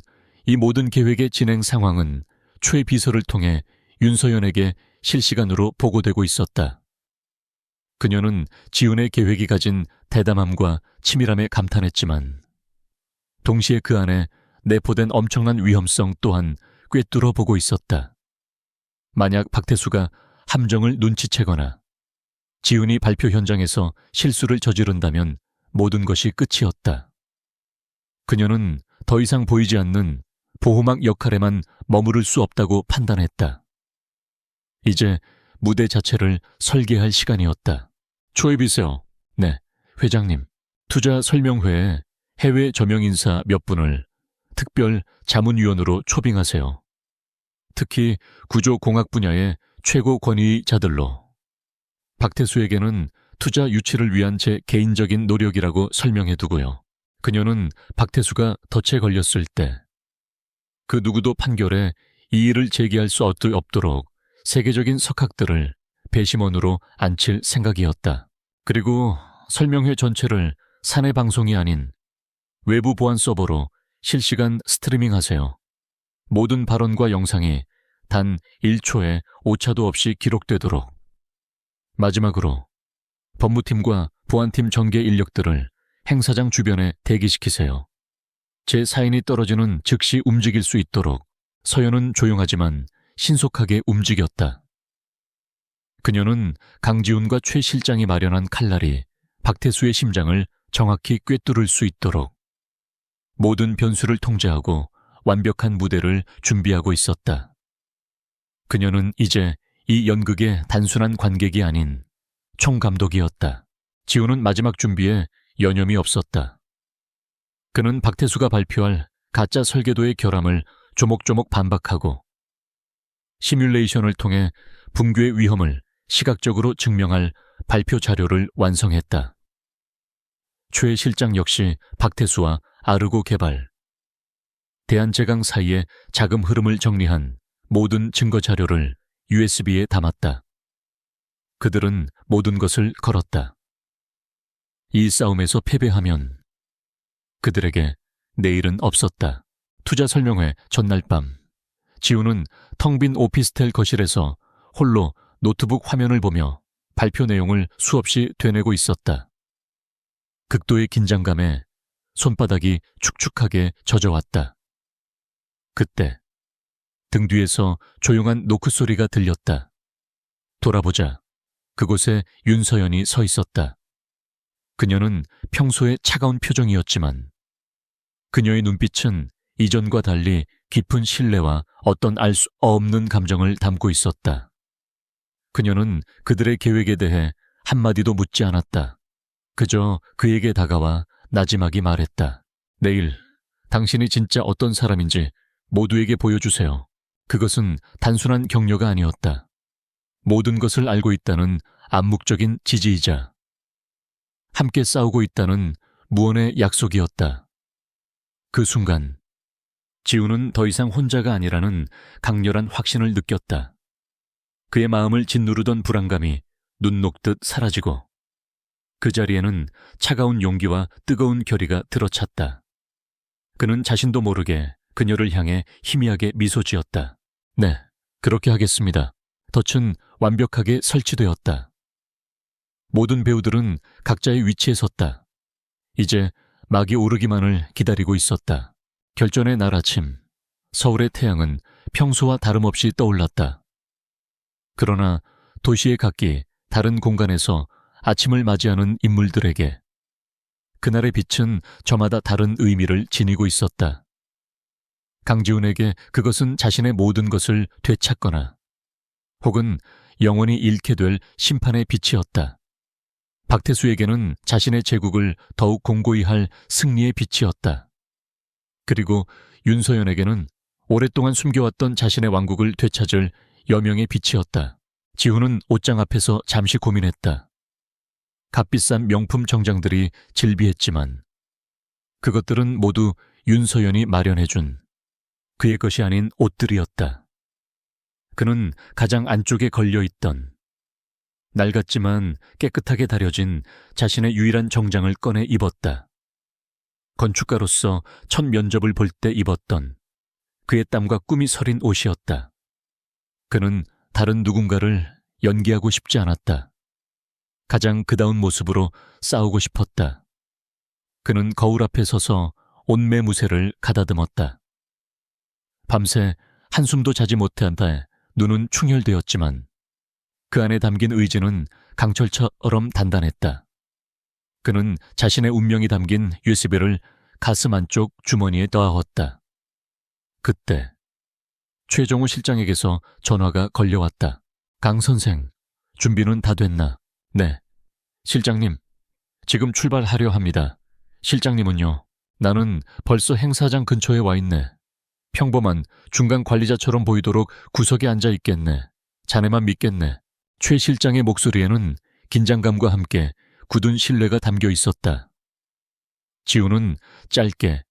이 모든 계획의 진행 상황은 최 비서를 통해 윤서연에게 실시간으로 보고되고 있었다. 그녀는 지훈의 계획이 가진 대담함과 치밀함에 감탄했지만 동시에 그 안에 내포된 엄청난 위험성 또한 꿰뚫어 보고 있었다. 만약 박태수가 함정을 눈치채거나 지훈이 발표 현장에서 실수를 저지른다면 모든 것이 끝이었다. 그녀는 더 이상 보이지 않는 보호막 역할에만 머무를 수 없다고 판단했다. 이제 무대 자체를 설계할 시간이었다. 초입이세요. 네, 회장님. 투자 설명회에 해외 저명 인사 몇 분을 특별 자문위원으로 초빙하세요. 특히 구조공학 분야의 최고 권위자들로. 박태수에게는 투자 유치를 위한 제 개인적인 노력이라고 설명해두고요. 그녀는 박태수가 덫에 걸렸을 때 그 누구도 판결에 이의를 제기할 수 없도록 세계적인 석학들을 배심원으로 앉힐 생각이었다. 그리고 설명회 전체를 사내 방송이 아닌 외부 보안 서버로 실시간 스트리밍하세요. 모든 발언과 영상이 단 1초의 오차도 없이 기록되도록. 마지막으로 법무팀과 보안팀 전개 인력들을 행사장 주변에 대기시키세요. 제 사인이 떨어지는 즉시 움직일 수 있도록. 서연은 조용하지만 신속하게 움직였다. 그녀는 강지훈과 최 실장이 마련한 칼날이 박태수의 심장을 정확히 꿰뚫을 수 있도록 모든 변수를 통제하고 완벽한 무대를 준비하고 있었다. 그녀는 이제 이 연극의 단순한 관객이 아닌 총감독이었다. 지우는 마지막 준비에 여념이 없었다. 그는 박태수가 발표할 가짜 설계도의 결함을 조목조목 반박하고 시뮬레이션을 통해 붕괴의 위험을 시각적으로 증명할 발표 자료를 완성했다. 최 실장 역시 박태수와 아르고 개발, 대한제강 사이의 자금 흐름을 정리한 모든 증거 자료를 USB에 담았다. 그들은 모든 것을 걸었다. 이 싸움에서 패배하면 그들에게 내일은 없었다. 투자 설명회 전날 밤, 지우는 텅 빈 오피스텔 거실에서 홀로 노트북 화면을 보며 발표 내용을 수없이 되뇌고 있었다. 극도의 긴장감에 손바닥이 축축하게 젖어왔다. 그때 등 뒤에서 조용한 노크 소리가 들렸다. 돌아보자 그곳에 윤서연이 서 있었다. 그녀는 평소에 차가운 표정이었지만 그녀의 눈빛은 이전과 달리 깊은 신뢰와 어떤 알 수 없는 감정을 담고 있었다. 그녀는 그들의 계획에 대해 한마디도 묻지 않았다. 그저 그에게 다가와 나지막이 말했다. 내일 당신이 진짜 어떤 사람인지 모두에게 보여주세요. 그것은 단순한 격려가 아니었다. 모든 것을 알고 있다는 암묵적인 지지이자 함께 싸우고 있다는 무언의 약속이었다. 그 순간 지우는 더 이상 혼자가 아니라는 강렬한 확신을 느꼈다. 그의 마음을 짓누르던 불안감이 눈 녹듯 사라지고 그 자리에는 차가운 용기와 뜨거운 결의가 들어찼다. 그는 자신도 모르게 그녀를 향해 희미하게 미소 지었다. 네, 그렇게 하겠습니다. 덫은 완벽하게 설치되었다. 모든 배우들은 각자의 위치에 섰다. 이제 막이 오르기만을 기다리고 있었다. 결전의 날 아침, 서울의 태양은 평소와 다름없이 떠올랐다. 그러나 도시의 각기 다른 공간에서 아침을 맞이하는 인물들에게 그날의 빛은 저마다 다른 의미를 지니고 있었다. 강지훈에게 그것은 자신의 모든 것을 되찾거나 혹은 영원히 잃게 될 심판의 빛이었다. 박태수에게는 자신의 제국을 더욱 공고히 할 승리의 빛이었다. 그리고 윤서연에게는 오랫동안 숨겨왔던 자신의 왕국을 되찾을 여명의 빛이었다. 지훈은 옷장 앞에서 잠시 고민했다. 값비싼 명품 정장들이 질비했지만 그것들은 모두 윤서연이 마련해준 그의 것이 아닌 옷들이었다. 그는 가장 안쪽에 걸려있던 낡았지만 깨끗하게 다려진 자신의 유일한 정장을 꺼내 입었다. 건축가로서 첫 면접을 볼 때 입었던 그의 땀과 꿈이 서린 옷이었다. 그는 다른 누군가를 연기하고 싶지 않았다. 가장 그다운 모습으로 싸우고 싶었다. 그는 거울 앞에 서서 옷매무새를 가다듬었다. 밤새 한숨도 자지 못한 데 눈은 충혈되었지만 그 안에 담긴 의지는 강철처럼 단단했다. 그는 자신의 운명이 담긴 USB를 가슴 안쪽 주머니에 넣었다. 그때 최정우 실장에게서 전화가 걸려왔다. 강 선생, 준비는 다 됐나? 네. 실장님, 지금 출발하려 합니다. 실장님은요? 나는 벌써 행사장 근처에 와 있네. 평범한 중간 관리자처럼 보이도록 구석에 앉아 있겠네. 자네만 믿겠네. 최 실장의 목소리에는 긴장감과 함께 굳은 신뢰가 담겨 있었다. 지우는 짧게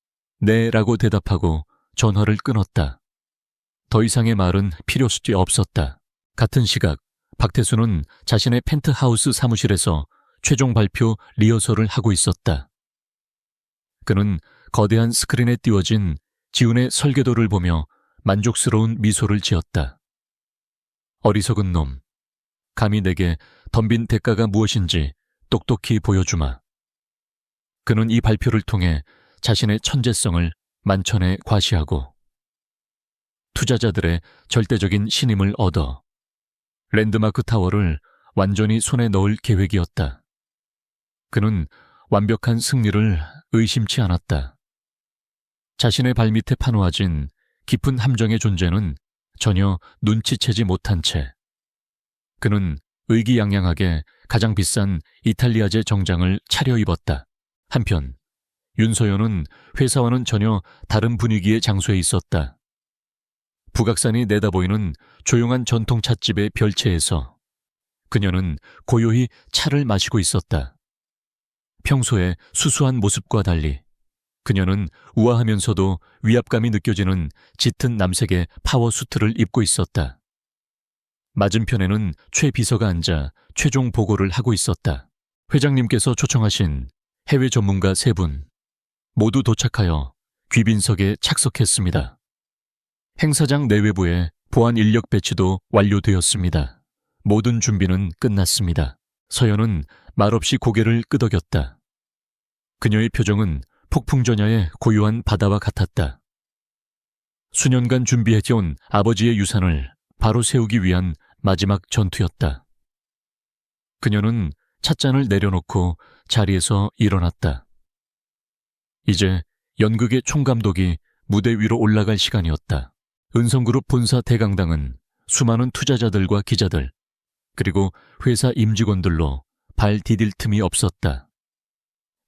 네라고 대답하고 전화를 끊었다. 더 이상의 말은 필요수도 없었다. 같은 시각 박태수는 자신의 펜트하우스 사무실에서 최종 발표 리허설을 하고 있었다. 그는 거대한 스크린에 띄워진 지훈의 설계도를 보며 만족스러운 미소를 지었다. 어리석은 놈, 감히 내게 덤빈 대가가 무엇인지 똑똑히 보여주마. 그는 이 발표를 통해 자신의 천재성을 만천에 과시하고 투자자들의 절대적인 신임을 얻어 랜드마크 타워를 완전히 손에 넣을 계획이었다. 그는 완벽한 승리를 의심치 않았다. 자신의 발밑에 파놓아진 깊은 함정의 존재는 전혀 눈치채지 못한 채 그는 의기양양하게 가장 비싼 이탈리아제 정장을 차려입었다. 한편 윤서연은 회사와는 전혀 다른 분위기의 장소에 있었다. 북악산이 내다보이는 조용한 전통 찻집의 별채에서 그녀는 고요히 차를 마시고 있었다. 평소의 수수한 모습과 달리 그녀는 우아하면서도 위압감이 느껴지는 짙은 남색의 파워수트를 입고 있었다. 맞은편에는 최 비서가 앉아 최종 보고를 하고 있었다. 회장님께서 초청하신 해외 전문가 3분 모두 도착하여 귀빈석에 착석했습니다. 행사장 내외부에 보안 인력 배치도 완료되었습니다. 모든 준비는 끝났습니다. 서연은 말없이 고개를 끄덕였다. 그녀의 표정은 폭풍전야의 고요한 바다와 같았다. 수년간 준비해온 아버지의 유산을 바로 세우기 위한 마지막 전투였다. 그녀는 찻잔을 내려놓고 자리에서 일어났다. 이제 연극의 총감독이 무대 위로 올라갈 시간이었다. 은성그룹 본사 대강당은 수많은 투자자들과 기자들, 그리고 회사 임직원들로 발 디딜 틈이 없었다.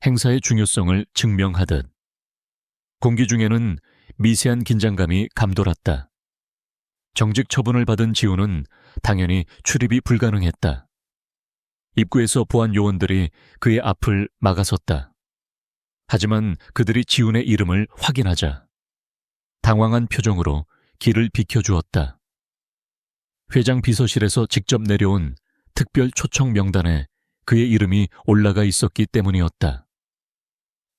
행사의 중요성을 증명하듯. 공기 중에는 미세한 긴장감이 감돌았다. 정직 처분을 받은 지훈은 당연히 출입이 불가능했다. 입구에서 보안 요원들이 그의 앞을 막아섰다. 하지만 그들이 지훈의 이름을 확인하자 당황한 표정으로 길을 비켜주었다. 회장 비서실에서 직접 내려온 특별 초청 명단에 그의 이름이 올라가 있었기 때문이었다.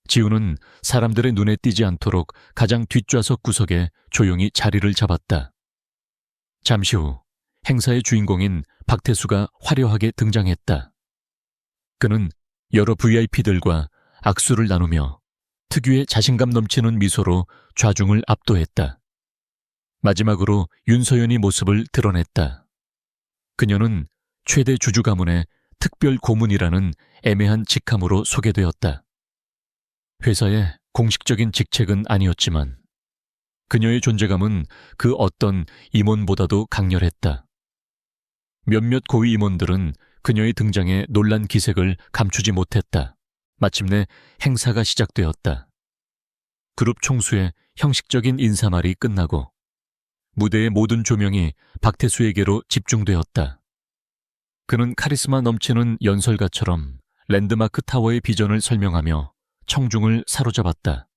지훈은 사람들의 눈에 띄지 않도록 가장 뒷좌석 구석에 조용히 자리를 잡았다. 잠시 후 행사의 주인공인 박태수가 화려하게 등장했다. 그는 여러 VIP들과 악수를 나누며 특유의 자신감 넘치는 미소로 좌중을 압도했다. 마지막으로 윤서연이 모습을 드러냈다. 그녀는 최대 주주 가문의 특별 고문이라는 애매한 직함으로 소개되었다. 회사의 공식적인 직책은 아니었지만 그녀의 존재감은 그 어떤 임원보다도 강렬했다. 몇몇 고위 임원들은 그녀의 등장에 놀란 기색을 감추지 못했다. 마침내 행사가 시작되었다. 그룹 총수의 형식적인 인사말이 끝나고 무대의 모든 조명이 박태수에게로 집중되었다. 그는 카리스마 넘치는 연설가처럼 랜드마크 타워의 비전을 설명하며 청중을 사로잡았다.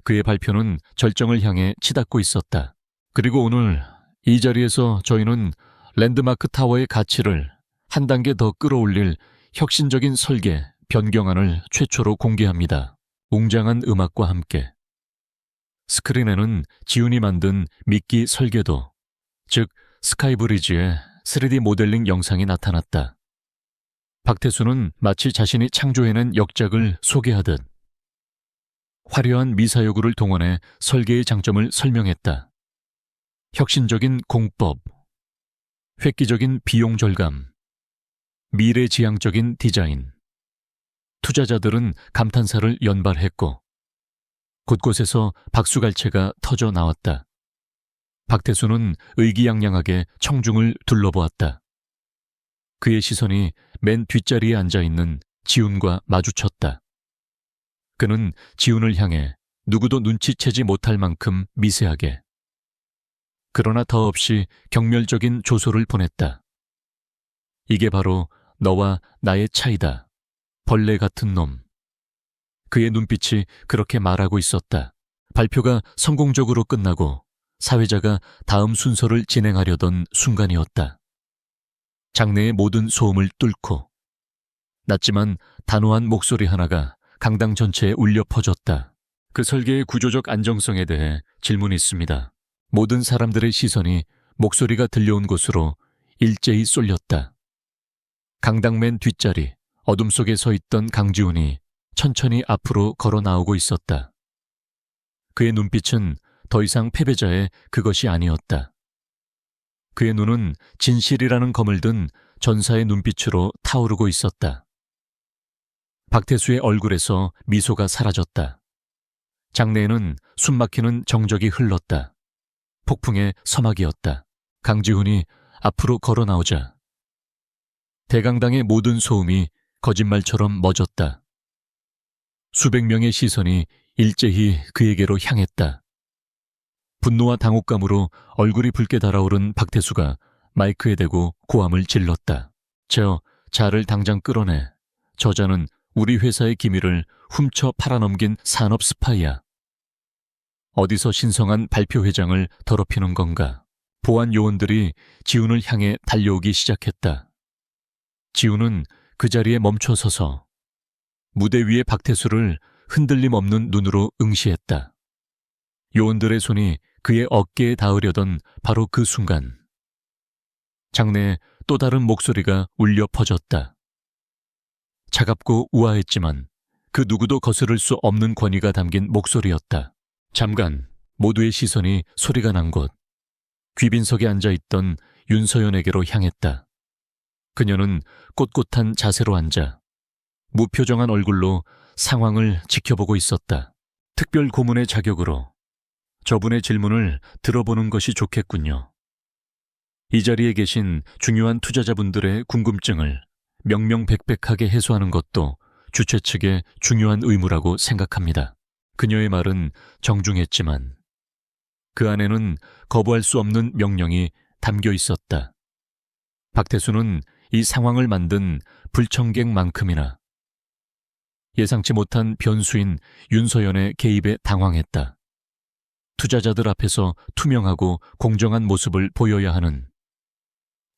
그의 발표는 절정을 향해 치닫고 있었다. 그리고 오늘 이 자리에서 저희는 랜드마크 타워의 가치를 한 단계 더 끌어올릴 혁신적인 설계, 변경안을 최초로 공개합니다. 웅장한 음악과 함께. 스크린에는 지훈이 만든 미끼 설계도, 즉 스카이브리지의 3D 모델링 영상이 나타났다. 박태수는 마치 자신이 창조해낸 역작을 소개하듯 화려한 미사여구를 동원해 설계의 장점을 설명했다. 혁신적인 공법, 획기적인 비용 절감, 미래지향적인 디자인. 투자자들은 감탄사를 연발했고 곳곳에서 박수갈채가 터져 나왔다. 박태수는 의기양양하게 청중을 둘러보았다. 그의 시선이 맨 뒷자리에 앉아있는 지훈과 마주쳤다. 그는 지훈을 향해 누구도 눈치채지 못할 만큼 미세하게, 그러나 더없이 경멸적인 조소를 보냈다. 이게 바로 너와 나의 차이다. 벌레 같은 놈. 그의 눈빛이 그렇게 말하고 있었다. 발표가 성공적으로 끝나고 사회자가 다음 순서를 진행하려던 순간이었다. 장내의 모든 소음을 뚫고 낮지만 단호한 목소리 하나가 강당 전체에 울려 퍼졌다. 그 설계의 구조적 안정성에 대해 질문이 있습니다. 모든 사람들의 시선이 목소리가 들려온 곳으로 일제히 쏠렸다. 강당 맨 뒷자리, 어둠 속에 서 있던 강지훈이 천천히 앞으로 걸어 나오고 있었다. 그의 눈빛은 더 이상 패배자의 그것이 아니었다. 그의 눈은 진실이라는 검을 든 전사의 눈빛으로 타오르고 있었다. 박태수의 얼굴에서 미소가 사라졌다. 장내에는 숨막히는 정적이 흘렀다. 폭풍의 서막이었다. 강지훈이 앞으로 걸어 나오자 대강당의 모든 소음이 거짓말처럼 멎었다. 수백 명의 시선이 일제히 그에게로 향했다. 분노와 당혹감으로 얼굴이 붉게 달아오른 박태수가 마이크에 대고 고함을 질렀다. 저 자를 당장 끌어내. 저자는 우리 회사의 기밀을 훔쳐 팔아넘긴 산업 스파이야. 어디서 신성한 발표회장을 더럽히는 건가. 보안 요원들이 지훈을 향해 달려오기 시작했다. 지훈은 그 자리에 멈춰 서서 무대 위의 박태수를 흔들림 없는 눈으로 응시했다. 요원들의 손이 그의 어깨에 닿으려던 바로 그 순간 장내에 또 다른 목소리가 울려 퍼졌다. 차갑고 우아했지만 그 누구도 거스를 수 없는 권위가 담긴 목소리였다. 잠깐 모두의 시선이 소리가 난 곳 귀빈석에 앉아있던 윤서연에게로 향했다. 그녀는 꼿꼿한 자세로 앉아 무표정한 얼굴로 상황을 지켜보고 있었다. 특별 고문의 자격으로 저분의 질문을 들어보는 것이 좋겠군요. 이 자리에 계신 중요한 투자자분들의 궁금증을 명명백백하게 해소하는 것도 주최 측의 중요한 의무라고 생각합니다. 그녀의 말은 정중했지만 그 안에는 거부할 수 없는 명령이 담겨 있었다. 박태수는 이 상황을 만든 불청객만큼이나 예상치 못한 변수인 윤서연의 개입에 당황했다. 투자자들 앞에서 투명하고 공정한 모습을 보여야 하는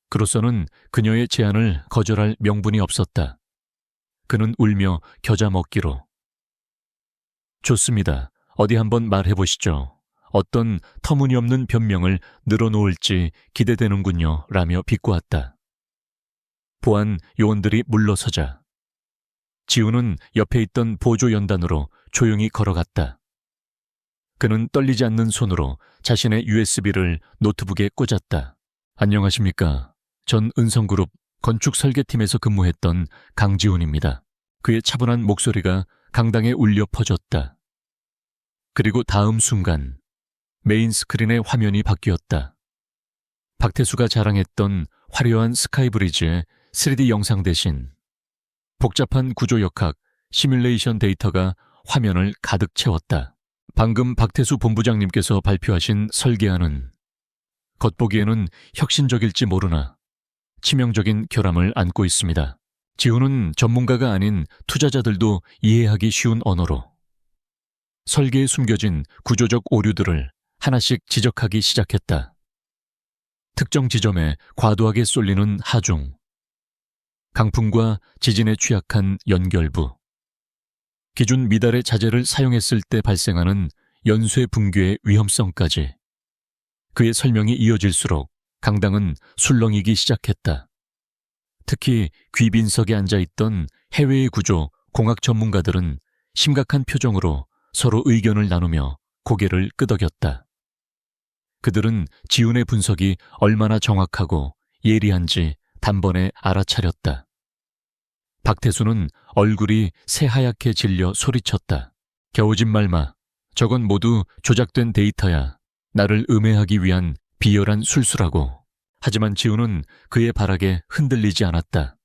그로서는 그녀의 제안을 거절할 명분이 없었다. 그는 울며 겨자 먹기로 좋습니다. 어디 한번 말해보시죠. 어떤 터무니없는 변명을 늘어놓을지 기대되는군요. 라며 비꼬았다. 보안 요원들이 물러서자 지훈은 옆에 있던 보조 연단으로 조용히 걸어갔다. 그는 떨리지 않는 손으로 자신의 USB를 노트북에 꽂았다. 안녕하십니까. 전 은성그룹 건축설계팀에서 근무했던 강지훈입니다. 그의 차분한 목소리가 강당에 울려 퍼졌다. 그리고 다음 순간 메인 스크린의 화면이 바뀌었다. 박태수가 자랑했던 화려한 스카이브리지의 3D 영상 대신 복잡한 구조역학, 시뮬레이션 데이터가 화면을 가득 채웠다. 방금 박태수 본부장님께서 발표하신 설계안은 겉보기에는 혁신적일지 모르나 치명적인 결함을 안고 있습니다. 지훈은 전문가가 아닌 투자자들도 이해하기 쉬운 언어로 설계에 숨겨진 구조적 오류들을 하나씩 지적하기 시작했다. 특정 지점에 과도하게 쏠리는 하중, 강풍과 지진에 취약한 연결부, 기준 미달의 자재를 사용했을 때 발생하는 연쇄 붕괴의 위험성까지. 그의 설명이 이어질수록 강당은 술렁이기 시작했다. 특히 귀빈석에 앉아있던 해외의 구조, 공학 전문가들은 심각한 표정으로 서로 의견을 나누며 고개를 끄덕였다. 그들은 지훈의 분석이 얼마나 정확하고 예리한지 단번에 알아차렸다. 박태수는 얼굴이 새하얗게 질려 소리쳤다. 겨우짓말 마. 저건 모두 조작된 데이터야. 나를 음해하기 위한 비열한 술수라고. 하지만 지훈은 그의 발악에 흔들리지 않았다.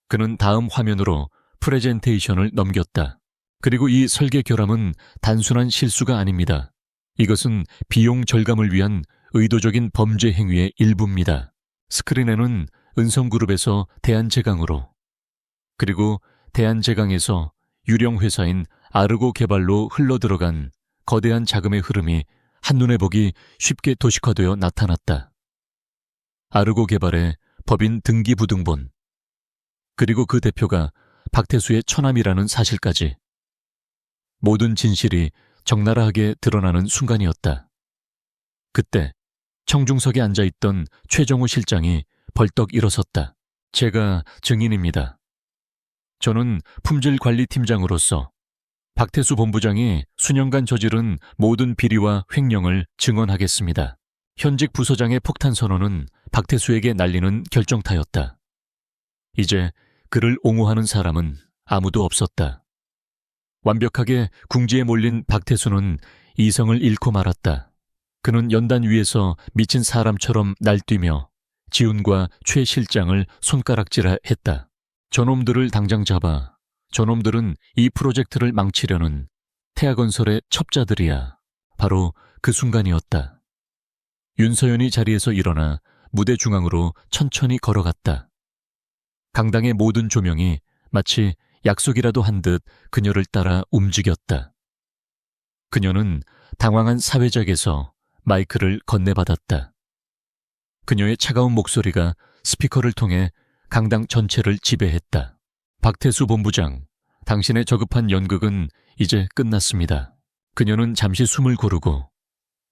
그는 다음 화면으로 프레젠테이션을 넘겼다. 그리고 이 설계 결함은 단순한 실수가 아닙니다. 이것은 비용 절감을 위한 의도적인 범죄 행위의 일부입니다. 스크린에는 은성그룹에서 대한제강으로 그리고 대한제강에서 유령 회사인 아르고 개발로 흘러들어간 거대한 자금의 흐름이 한눈에 보기 쉽게 도식화되어 나타났다. 아르고 개발의 법인 등기부등본, 그리고 그 대표가 박태수의 처남이라는 사실까지. 모든 진실이 적나라하게 드러나는 순간이었다. 그때 청중석에 앉아있던 최정우 실장이 벌떡 일어섰다. 제가 증인입니다. 저는 품질관리팀장으로서 박태수 본부장이 수년간 저지른 모든 비리와 횡령을 증언하겠습니다. 현직 부서장의 폭탄 선언은 박태수에게 날리는 결정타였다. 이제 그를 옹호하는 사람은 아무도 없었다. 완벽하게 궁지에 몰린 박태수는 이성을 잃고 말았다. 그는 연단 위에서 미친 사람처럼 날뛰며 지훈과 최 실장을 손가락질하 했다. 저놈들을 당장 잡아. 저놈들은 이 프로젝트를 망치려는 태아건설의 첩자들이야. 바로 그 순간이었다. 윤서연이 자리에서 일어나 무대 중앙으로 천천히 걸어갔다. 강당의 모든 조명이 마치 약속이라도 한 듯 그녀를 따라 움직였다. 그녀는 당황한 사회작에서 마이크를 건네받았다. 그녀의 차가운 목소리가 스피커를 통해 강당 전체를 지배했다. 박태수 본부장, 당신의 저급한 연극은 이제 끝났습니다. 그녀는 잠시 숨을 고르고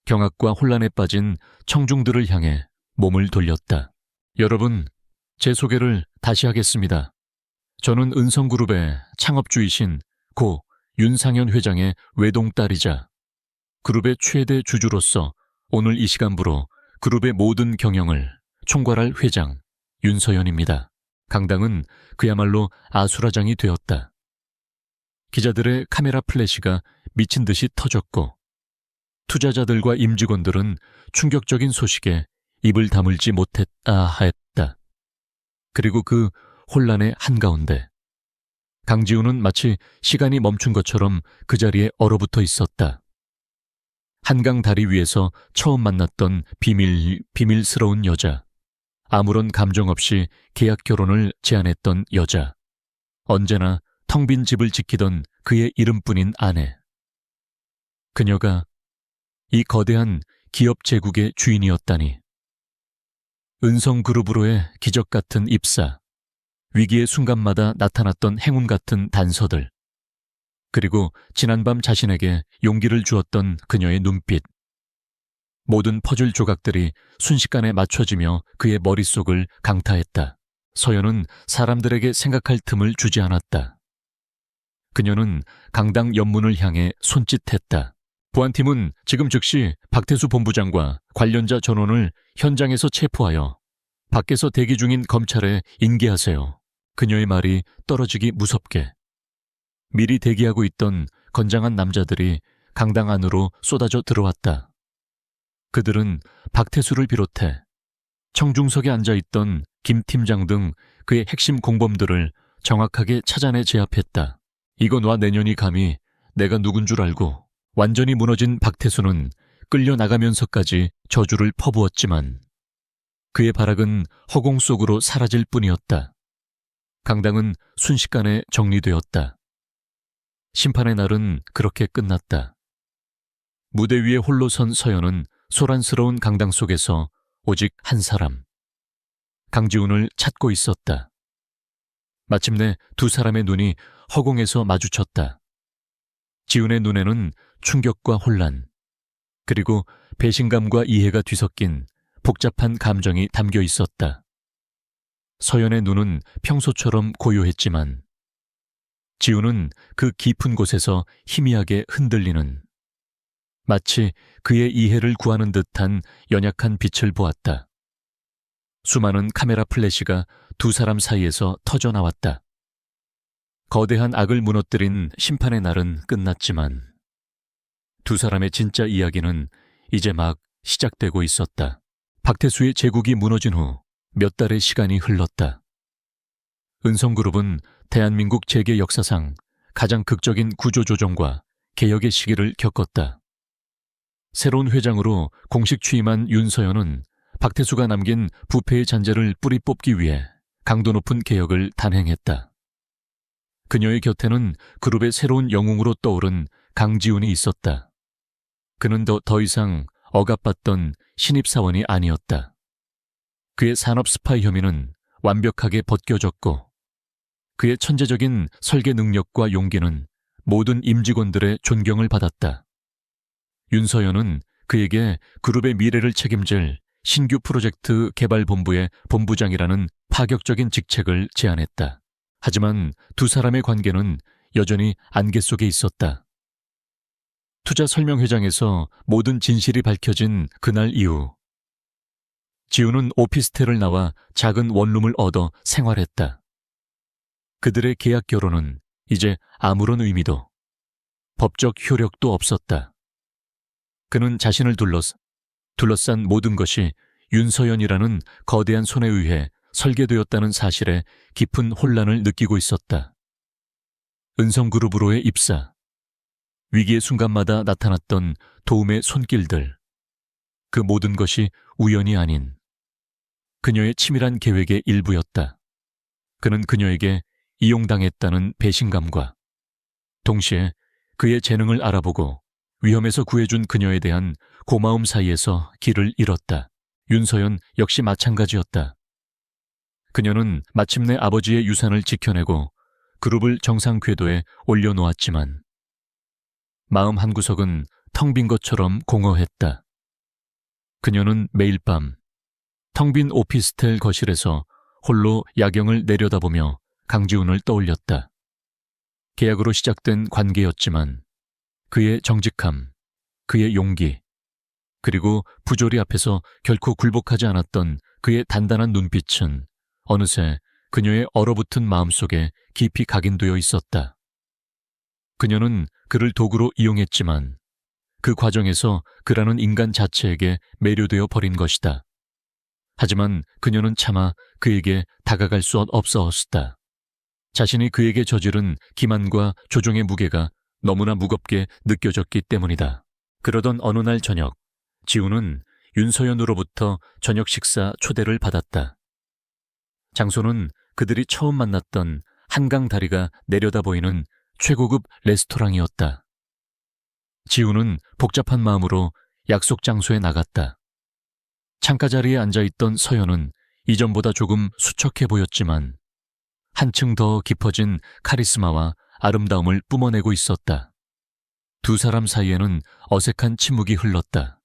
경악과 혼란에 빠진 청중들을 향해 몸을 돌렸다. 여러분, 제 소개를 다시 하겠습니다. 저는 은성그룹의 창업주이신 고 윤상현 회장의 외동딸이자 그룹의 최대 주주로서 오늘 이 시간부로 그룹의 모든 경영을 총괄할 회장 윤서연입니다. 강당은 그야말로 아수라장이 되었다. 기자들의 카메라 플래시가 미친 듯이 터졌고 투자자들과 임직원들은 충격적인 소식에 입을 다물지 못했다 하였다. 그리고 그 혼란의 한가운데 강지훈은 마치 시간이 멈춘 것처럼 그 자리에 얼어붙어 있었다. 한강 다리 위에서 처음 만났던 비밀스러운 여자, 아무런 감정 없이 계약 결혼을 제안했던 여자, 언제나 텅 빈 집을 지키던 그의 이름뿐인 아내. 그녀가 이 거대한 기업 제국의 주인이었다니. 은성그룹으로의 기적 같은 입사, 위기의 순간마다 나타났던 행운 같은 단서들, 그리고 지난밤 자신에게 용기를 주었던 그녀의 눈빛. 모든 퍼즐 조각들이 순식간에 맞춰지며 그의 머릿속을 강타했다. 서연은 사람들에게 생각할 틈을 주지 않았다. 그녀는 강당 옆문을 향해 손짓했다. 보안팀은 지금 즉시 박태수 본부장과 관련자 전원을 현장에서 체포하여 밖에서 대기 중인 검찰에 인계하세요. 그녀의 말이 떨어지기 무섭게 미리 대기하고 있던 건장한 남자들이 강당 안으로 쏟아져 들어왔다. 그들은 박태수를 비롯해 청중석에 앉아있던 김 팀장 등 그의 핵심 공범들을 정확하게 찾아내 제압했다. 이건 와 내년이 감히 내가 누군 줄 알고. 완전히 무너진 박태수는 끌려나가면서까지 저주를 퍼부었지만 그의 발악은 허공 속으로 사라질 뿐이었다. 강당은 순식간에 정리되었다. 심판의 날은 그렇게 끝났다. 무대 위에 홀로 선 서연은 소란스러운 강당 속에서 오직 한 사람, 강지훈을 찾고 있었다. 마침내 두 사람의 눈이 허공에서 마주쳤다. 지훈의 눈에는 충격과 혼란, 그리고 배신감과 이해가 뒤섞인 복잡한 감정이 담겨 있었다. 서연의 눈은 평소처럼 고요했지만 지훈은 그 깊은 곳에서 희미하게 흔들리는, 마치 그의 이해를 구하는 듯한 연약한 빛을 보았다. 수많은 카메라 플래시가 두 사람 사이에서 터져나왔다. 거대한 악을 무너뜨린 심판의 날은 끝났지만 두 사람의 진짜 이야기는 이제 막 시작되고 있었다. 박태수의 제국이 무너진 후 몇 달의 시간이 흘렀다. 은성그룹은 대한민국 재계 역사상 가장 극적인 구조조정과 개혁의 시기를 겪었다. 새로운 회장으로 공식 취임한 윤서연은 박태수가 남긴 부패의 잔재를 뿌리 뽑기 위해 강도 높은 개혁을 단행했다. 그녀의 곁에는 그룹의 새로운 영웅으로 떠오른 강지훈이 있었다. 그는 더 이상 억압받던 신입사원이 아니었다. 그의 산업 스파이 혐의는 완벽하게 벗겨졌고 그의 천재적인 설계 능력과 용기는 모든 임직원들의 존경을 받았다. 윤서연은 그에게 그룹의 미래를 책임질 신규 프로젝트 개발본부의 본부장이라는 파격적인 직책을 제안했다. 하지만 두 사람의 관계는 여전히 안개 속에 있었다. 투자 설명회장에서 모든 진실이 밝혀진 그날 이후 지훈은 오피스텔을 나와 작은 원룸을 얻어 생활했다. 그들의 계약 결혼은 이제 아무런 의미도 법적 효력도 없었다. 그는 자신을 둘러싼 모든 것이 윤서연이라는 거대한 손에 의해 설계되었다는 사실에 깊은 혼란을 느끼고 있었다. 은성그룹으로의 입사, 위기의 순간마다 나타났던 도움의 손길들, 그 모든 것이 우연이 아닌 그녀의 치밀한 계획의 일부였다. 그는 그녀에게 이용당했다는 배신감과 동시에 그의 재능을 알아보고 위험에서 구해준 그녀에 대한 고마움 사이에서 길을 잃었다. 윤서연 역시 마찬가지였다. 그녀는 마침내 아버지의 유산을 지켜내고 그룹을 정상 궤도에 올려놓았지만 마음 한구석은 텅 빈 것처럼 공허했다. 그녀는 매일 밤 텅 빈 오피스텔 거실에서 홀로 야경을 내려다보며 강지훈을 떠올렸다. 계약으로 시작된 관계였지만 그의 정직함, 그의 용기, 그리고 부조리 앞에서 결코 굴복하지 않았던 그의 단단한 눈빛은 어느새 그녀의 얼어붙은 마음속에 깊이 각인되어 있었다. 그녀는 그를 도구로 이용했지만 그 과정에서 그라는 인간 자체에게 매료되어 버린 것이다. 하지만 그녀는 차마 그에게 다가갈 수 없었다. 자신이 그에게 저지른 기만과 조종의 무게가 너무나 무겁게 느껴졌기 때문이다. 그러던 어느 날 저녁, 지우는 윤서연으로부터 저녁 식사 초대를 받았다. 장소는 그들이 처음 만났던 한강 다리가 내려다 보이는 최고급 레스토랑이었다. 지우는 복잡한 마음으로 약속 장소에 나갔다. 창가 자리에 앉아있던 서연은 이전보다 조금 수척해 보였지만 한층 더 깊어진 카리스마와 아름다움을 뿜어내고 있었다. 두 사람 사이에는 어색한 침묵이 흘렀다.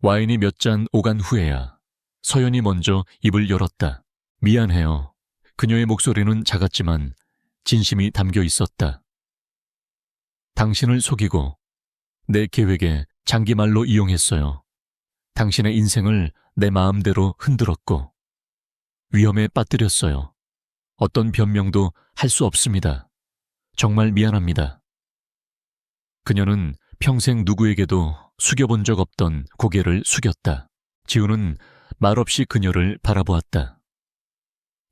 와인이 몇 잔 오간 후에야 서연이 먼저 입을 열었다. 미안해요. 그녀의 목소리는 작았지만 진심이 담겨 있었다. 당신을 속이고 내 계획에 장기말로 이용했어요. 당신의 인생을 내 마음대로 흔들었고 위험에 빠뜨렸어요. 어떤 변명도 할 수 없습니다. 정말 미안합니다. 그녀는 평생 누구에게도 숙여본 적 없던 고개를 숙였다. 지우는 말없이 그녀를 바라보았다.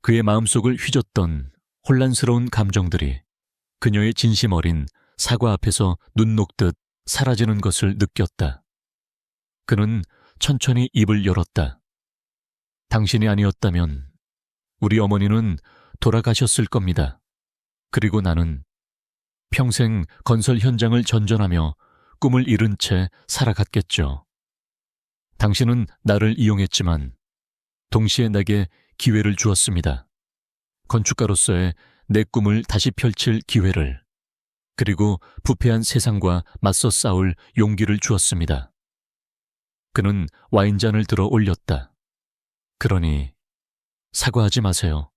그의 마음속을 휘젓던 혼란스러운 감정들이 그녀의 진심 어린 사과 앞에서 눈 녹듯 사라지는 것을 느꼈다. 그는 천천히 입을 열었다. 당신이 아니었다면 우리 어머니는 돌아가셨을 겁니다. 그리고 나는 평생 건설 현장을 전전하며 꿈을 잃은 채 살아갔겠죠. 당신은 나를 이용했지만 동시에 내게 기회를 주었습니다. 건축가로서의 내 꿈을 다시 펼칠 기회를, 그리고 부패한 세상과 맞서 싸울 용기를 주었습니다. 그는 와인잔을 들어 올렸다. 그러니 사과하지 마세요.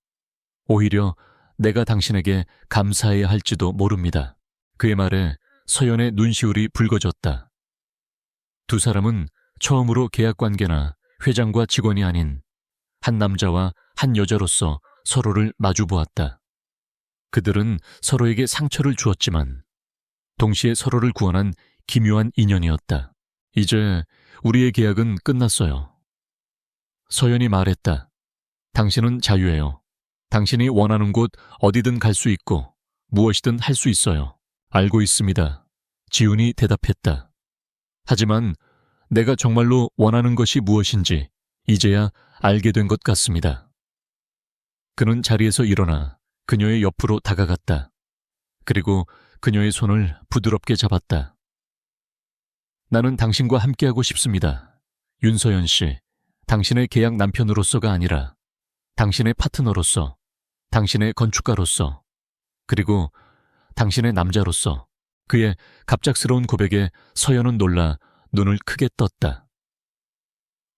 오히려 내가 당신에게 감사해야 할지도 모릅니다. 그의 말에 서연의 눈시울이 붉어졌다. 두 사람은 처음으로 계약관계나 회장과 직원이 아닌 한 남자와 한 여자로서 서로를 마주보았다. 그들은 서로에게 상처를 주었지만 동시에 서로를 구원한 기묘한 인연이었다. 이제 우리의 계약은 끝났어요. 서연이 말했다. 당신은 자유예요. 당신이 원하는 곳 어디든 갈 수 있고 무엇이든 할 수 있어요. 알고 있습니다. 지훈이 대답했다. 하지만 내가 정말로 원하는 것이 무엇인지 이제야 알게 된 것 같습니다. 그는 자리에서 일어나 그녀의 옆으로 다가갔다. 그리고 그녀의 손을 부드럽게 잡았다. 나는 당신과 함께하고 싶습니다. 윤서연 씨, 당신의 계약 남편으로서가 아니라 당신의 파트너로서, 당신의 건축가로서, 그리고 당신의 남자로서. 그의 갑작스러운 고백에 서연은 놀라 눈을 크게 떴다.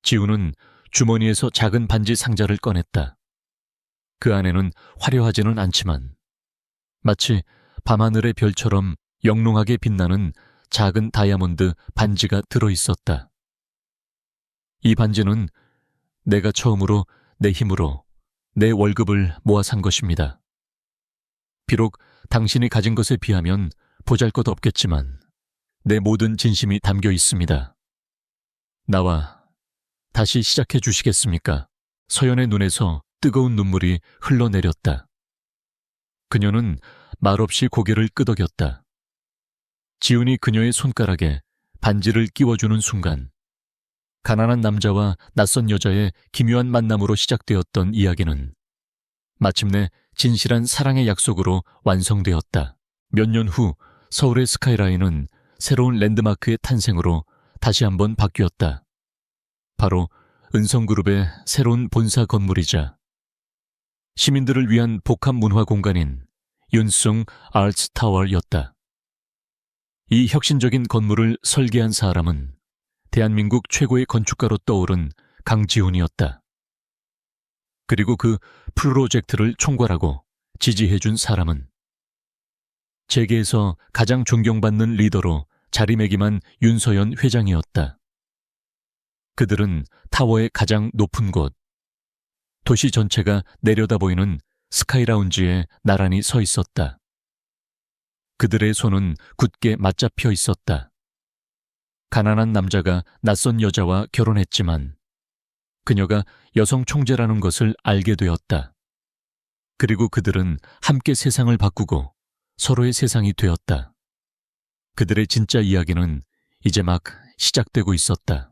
지우는 주머니에서 작은 반지 상자를 꺼냈다. 그 안에는 화려하지는 않지만 마치 밤하늘의 별처럼 영롱하게 빛나는 작은 다이아몬드 반지가 들어있었다. 이 반지는 내가 처음으로 내 힘으로 내 월급을 모아 산 것입니다. 비록 당신이 가진 것에 비하면 보잘것없겠지만 내 모든 진심이 담겨 있습니다. 나와 다시 시작해 주시겠습니까? 서연의 눈에서 뜨거운 눈물이 흘러내렸다. 그녀는 말없이 고개를 끄덕였다. 지훈이 그녀의 손가락에 반지를 끼워주는 순간 가난한 남자와 낯선 여자의 기묘한 만남으로 시작되었던 이야기는 마침내 진실한 사랑의 약속으로 완성되었다. 몇 년 후 서울의 스카이라인은 새로운 랜드마크의 탄생으로 다시 한번 바뀌었다. 바로 은성그룹의 새로운 본사 건물이자 시민들을 위한 복합 문화 공간인 윤숭 아트타워였다. 이 혁신적인 건물을 설계한 사람은 대한민국 최고의 건축가로 떠오른 강지훈이었다. 그리고 그 프로젝트를 총괄하고 지지해준 사람은 재계에서 가장 존경받는 리더로 자리매김한 윤서연 회장이었다. 그들은 타워의 가장 높은 곳, 도시 전체가 내려다보이는 스카이라운지에 나란히 서 있었다. 그들의 손은 굳게 맞잡혀 있었다. 가난한 남자가 낯선 여자와 결혼했지만 그녀가 여성 총재라는 것을 알게 되었다. 그리고 그들은 함께 세상을 바꾸고 서로의 세상이 되었다. 그들의 진짜 이야기는 이제 막 시작되고 있었다.